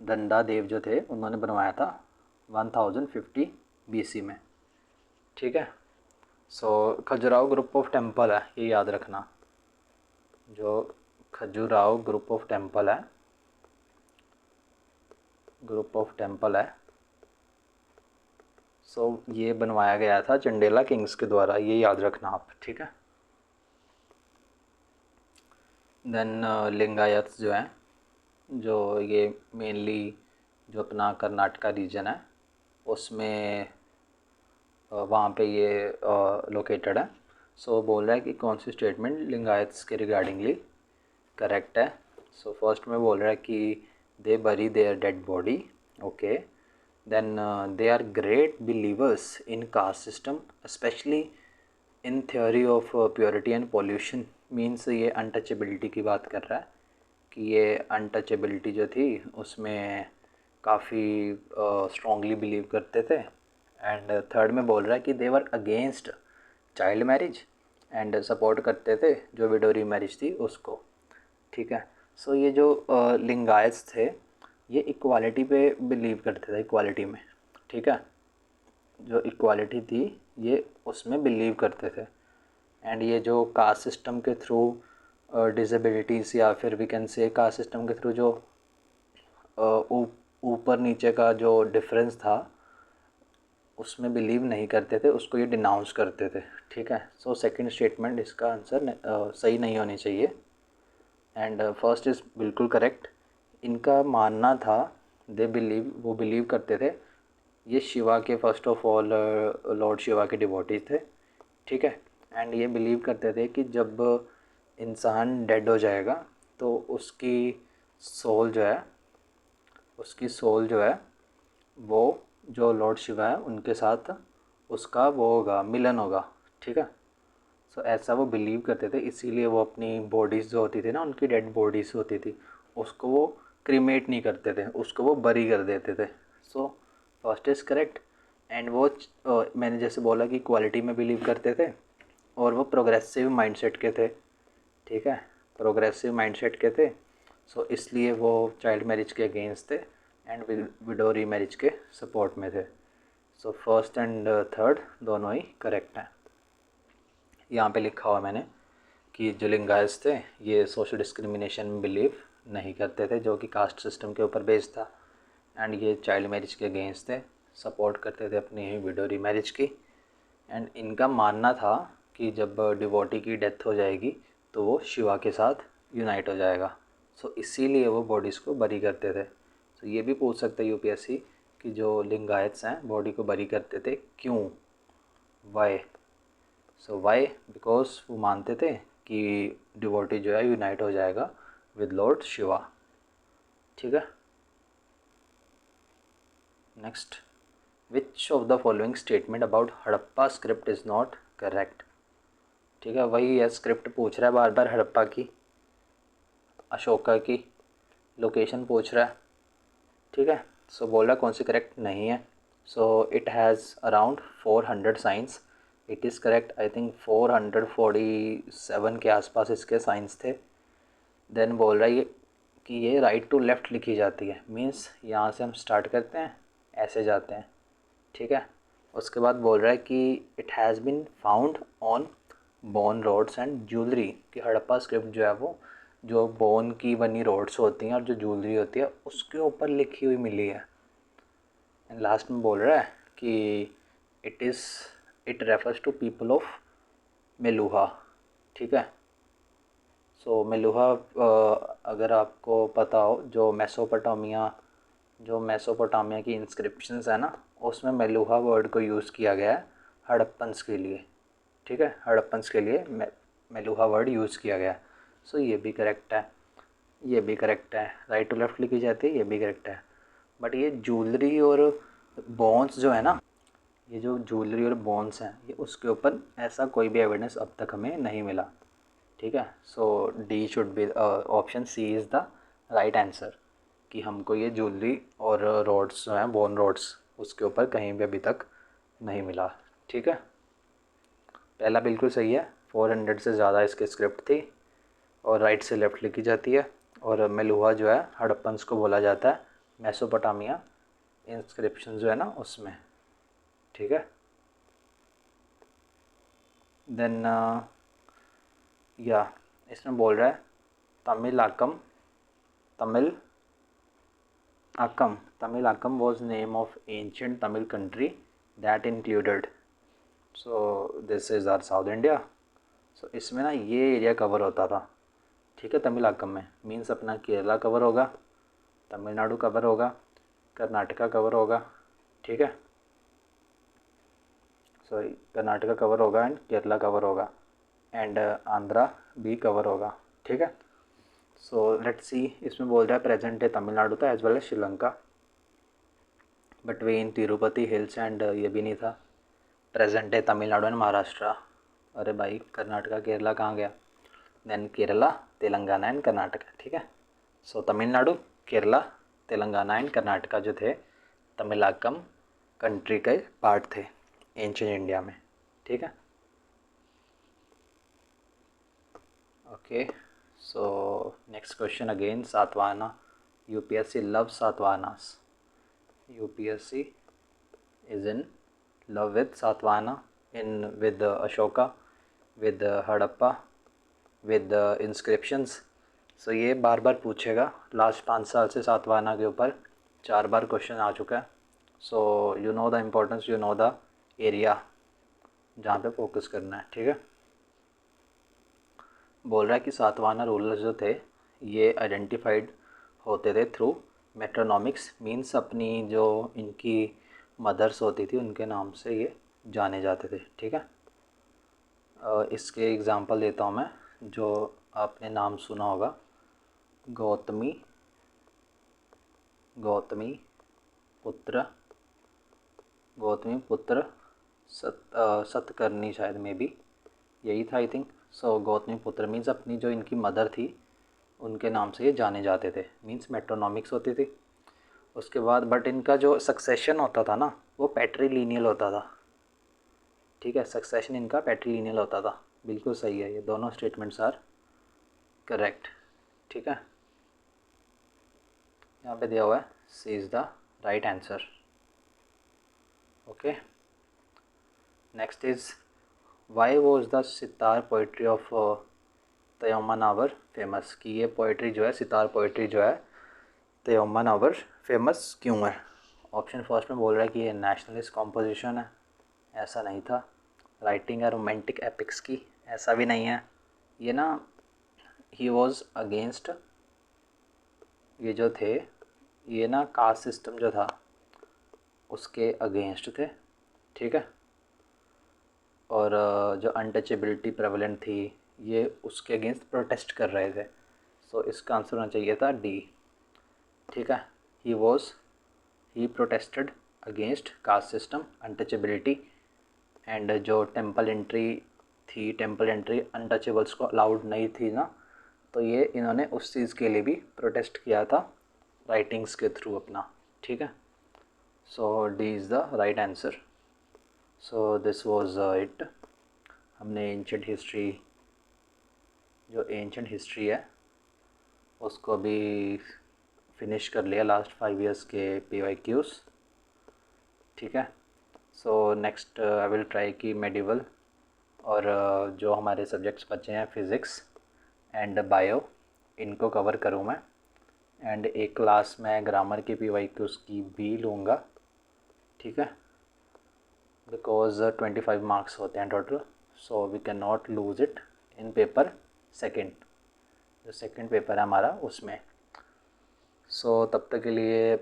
दंडा देव जो थे उन्होंने बनवाया था 1050 BC में, ठीक है। सो खजुराहो ग्रुप ऑफ टेम्पल है, ये याद रखना। जो खजुराहो ग्रुप ऑफ टेम्पल है, सो ये बनवाया गया था चंडेला किंग्स के द्वारा, ये याद रखना आप, ठीक है। देन लिंगायत्स जो हैं, जो ये मेनली जो अपना कर्नाटका रीजन है उसमें वहाँ पे ये लोकेटेड है। सो बोल रहा है कि कौन सी स्टेटमेंट लिंगायत्स के रिगार्डिंगली करेक्ट है। सो फर्स्ट में बोल रहा है कि they bury their dead body, okay. Then they are great believers in caste system specially in theory of purity and pollution. Means ये अनटचेबिलिटी की बात कर रहा है कि ये अनटचेबिलिटी जो थी उसमें काफ़ी स्ट्रॉन्गली बिलीव करते थे। एंड थर्ड में बोल रहा है कि they were against child marriage and support करते थे जो विडो रीमैरिज थी उसको, ठीक है। सो ये जो लिंगायत्स थे ये इक्वालिटी पे बिलीव करते थे, इक्वालिटी में, ठीक है। जो इक्वालिटी थी ये उसमें बिलीव करते थे। एंड ये जो कास्ट सिस्टम के थ्रू डिसेबिलिटीज़ या फिर we can say caste system के थ्रू जो ऊपर नीचे का जो डिफरेंस था उसमें बिलीव नहीं करते थे, उसको ये डिनाउंस करते थे, ठीक है। सो सेकंड स्टेटमेंट इसका आंसर सही नहीं होनी चाहिए। एंड फर्स्ट इज़ बिल्कुल करेक्ट। इनका मानना था, दे बिलीव, वो बिलीव करते थे, ये शिवा के first of all Lord Shiva के डिवोटीज थे, ठीक है। एंड ये बिलीव करते थे कि जब इंसान डेड हो जाएगा तो उसकी सोल जो है वो जो लॉर्ड शिवा है उनके साथ उसका वो होगा, मिलन होगा, ठीक है। सो ऐसा वो बिलीव करते थे, इसीलिए वो अपनी बॉडीज़ जो होती थी ना, उनकी डेड बॉडीज़ होती थी, उसको वो क्रीमेट नहीं करते थे, उसको वो बरी कर देते थे। सो फर्स्ट इज़ करेक्ट। एंड वो मैंने जैसे बोला कि क्वालिटी में बिलीव करते थे और वो प्रोग्रेसिव माइंडसेट के थे, ठीक है, प्रोग्रेसिव माइंडसेट के थे। सो इसलिए वो चाइल्ड मैरिज के अगेंस्ट थे एंड विडो रीमैरिज के सपोर्ट में थे। सो फर्स्ट एंड थर्ड दोनों ही करेक्ट हैं। यहाँ पे लिखा हुआ मैंने कि जो लिंगायत्स थे ये सोशल डिस्क्रिमिनेशन में बिलीव नहीं करते थे जो कि कास्ट सिस्टम के ऊपर बेस्ड था। एंड ये चाइल्ड मैरिज के अगेंस्ट थे, सपोर्ट करते थे अपनी ही विडो रीमैरिज की। एंड इनका मानना था कि जब डिवोटी की डेथ हो जाएगी तो वो शिवा के साथ यूनाइट हो जाएगा। सो इसीलिए वो बॉडीज़ को बरी करते थे। तो ये भी पूछ सकते हैं यूपीएससी कि जो लिंगायत्स हैं बॉडी को बरी करते थे क्यों, वाई। सो वाई, बिकॉज वो मानते थे कि डिवोटी जो है यूनाइट हो जाएगा विद लॉर्ड शिवा। ठीक है। Next, which of the following statement about Harappa script is not correct. ठीक है, वही है, स्क्रिप्ट पूछ रहा है बार बार हड़प्पा की, अशोका की लोकेशन पूछ रहा है। ठीक है, सो बोल रहा है कौन सी करेक्ट नहीं है। So it has around 400 science, it is correct. I think 447 के आसपास इसके साइंस थे। देन बोल रहा है ये कि ये राइट टू लेफ़्ट लिखी जाती है, मीन्स यहाँ से हम स्टार्ट करते हैं, ऐसे जाते हैं। ठीक है, उसके बाद बोल रहा है कि it has been found on bone rods and jewellery, कि हड़प्पा स्क्रिप्ट जो है वो जो बोन की बनी रोड्स होती हैं और जो ज्वेलरी होती है उसके ऊपर लिखी हुई मिली है। एंड लास्ट में बोल रहा है कि it refers to people of Meluha. ठीक है, सो मेलुहा अगर आपको पता हो, जो मेसोपोटामिया की इंस्क्रिप्शंस है ना, उसमें मेलुहा वर्ड को यूज़ किया गया है हड़प्पन्स के लिए। ठीक है, हड़प्पन्स के लिए मेलुहा वर्ड यूज़ किया गया है। सो ये भी करेक्ट है, ये भी करेक्ट है, राइट टू लेफ्ट लिखी जाती है, ये भी करेक्ट है। बट ये ज्वेलरी और बोन्स जो है ना, ये जो ज्वेलरी और बोन्स हैं, ये उसके ऊपर ऐसा कोई भी एविडेंस अब तक हमें नहीं मिला। ठीक है, so D should be, option C is the right answer, कि हमको ये ज्वेलरी और रोड्स जो हैं, बोन रोड्स, उसके ऊपर कहीं भी अभी तक नहीं मिला। ठीक है, पहला बिल्कुल सही है, 400 से ज़्यादा इसकी स्क्रिप्ट थी और राइट से लेफ़्ट लिखी जाती है। और मेलुहा जो है हड़प्पन्स को बोला जाता है मेसोपोटामिया इंस्क्रिप्शन जो है ना उसमें। ठीक है, देन या इसमें बोल रहा है Tamilakam was name of ancient Tamil country that included, so this is our south India. सो इसमें ना ये एरिया कवर होता था। ठीक है, तमिल में मीन्स अपना केरला कवर होगा, तमिलनाडु कवर होगा, कर्नाटका कवर होगा। ठीक है, सॉरी, कर्नाटका कवर होगा एंड केरला कवर होगा एंड आंध्रा भी कवर होगा। ठीक है, सो लेट्स सी, इसमें बोल रहा है प्रेजेंट है तमिलनाडु था as well as Sri Lanka, between Tirupati hills and ये भी नहीं था। प्रेजेंट है तमिलनाडु एंड महाराष्ट्र। अरे भाई, कर्नाटका केरला कहाँ गया। Then Kerala, Telangana and Karnataka. ठीक है, सो तमिलनाडु, केरला, तेलंगाना एंड कर्नाटका जो थे तमिलाकम कंट्री के पार्ट थे एंशिएंट इंडिया में। ठीक है, okay, so next question again Satavahana. UPSC love Satavahanas, UPSC is in love with Satvana, with Ashoka, with Harappa, with inscriptions. So ये बार बार पूछेगा, लास्ट 5 साल से सातवाहना के ऊपर 4 बार क्वेश्चन आ चुका है। So you know the importance, you know the area जहाँ पे फोकस करना है। ठीक है, बोल रहा है कि सातवाहना रूलर्स जो थे ये आइडेंटिफाइड होते थे थ्रू मेट्रोनॉमिक्स, मीन्स अपनी जो इनकी मदर्स होती थी उनके नाम से ये जाने जाते थे। ठीक है, इसके एग्ज़ाम्पल देता हूँ मैं, जो आपने नाम सुना होगा, गौतमी, गौतमी पुत्र, गौतमी पुत्र सतकर्णी, शायद में भी यही था आई थिंक। सो गौतमी पुत्र मीन्स अपनी जो इनकी मदर थी उनके नाम से ये जाने जाते थे, मीन्स मेट्रोनॉमिक्स होती थी। उसके बाद बट इनका जो सक्सेशन होता था ना वो पैट्रीलिनियल होता था। ठीक है, सक्सेशन इनका पैट्रीलिनियल होता था। बिल्कुल सही है, ये दोनों स्टेटमेंट्स आर करेक्ट। ठीक है, यहाँ पे दिया हुआ है C is the right answer. Okay, next is why was the Sittar poetry of Thayumanavar famous, कि ये पोइट्री जो है, सितार पोइट्री जो है तयम्मा नावर फेमस क्यों है। ऑप्शन फर्स्ट में बोल रहा है कि ये नेशनलिस्ट कॉम्पोजिशन है, ऐसा नहीं था। राइटिंग है रोमांटिक एपिक्स की, ऐसा भी नहीं है। ये ना ही वॉज अगेंस्ट, ये जो थे ये ना कास्ट सिस्टम जो था उसके अगेंस्ट थे। ठीक है, और जो अनटचेबिलिटी प्रेवलेंट थी ये उसके अगेंस्ट प्रोटेस्ट कर रहे थे। सो इसका आंसर होना चाहिए था डी। ठीक है, he protested against caste system, untouchability and जो टेम्पल एंट्री थी, टेम्पल एंट्री अनटचेबल्स को अलाउड नहीं थी ना, तो ये इन्होंने उस चीज़ के लिए भी प्रोटेस्ट किया था राइटिंग्स के थ्रू अपना। ठीक है, so D is the right answer. So this was it. हमने एंशंट हिस्ट्री, जो एंशंट हिस्ट्री है उसको भी फिनिश कर लिया, लास्ट 5 इयर्स के PYQs। ठीक है, so next I will try कि मेडिवल और जो हमारे सब्जेक्ट्स बचे हैं फिज़िक्स एंड बायो, इनको कवर करूँ मैं। एंड एक क्लास में ग्रामर की PYQs की भी लूँगा। ठीक है, बिकॉज 25 मार्क्स होते हैं total, so we can not lose it in paper second, जो सेकेंड पेपर है हमारा उसमें। सो तब तक के लिए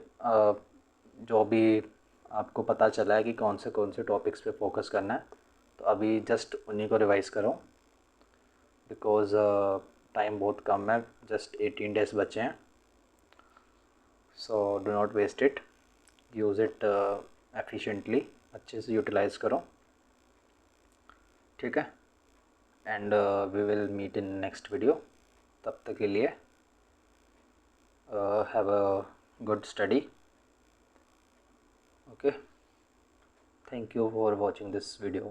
जो भी आपको पता चला है कि कौन से टॉपिक्स पे फोकस करना है, तो अभी जस्ट उन्हीं को रिवाइज़ करो, बिकॉज टाइम बहुत कम है, जस्ट 18 डेज बचे हैं। So do not waste it, use it efficiently, अच्छे से यूटिलाइज़ करो। ठीक है, and we will meet in next video. तब तक के लिए have a good study. Okay, thank you for watching this video.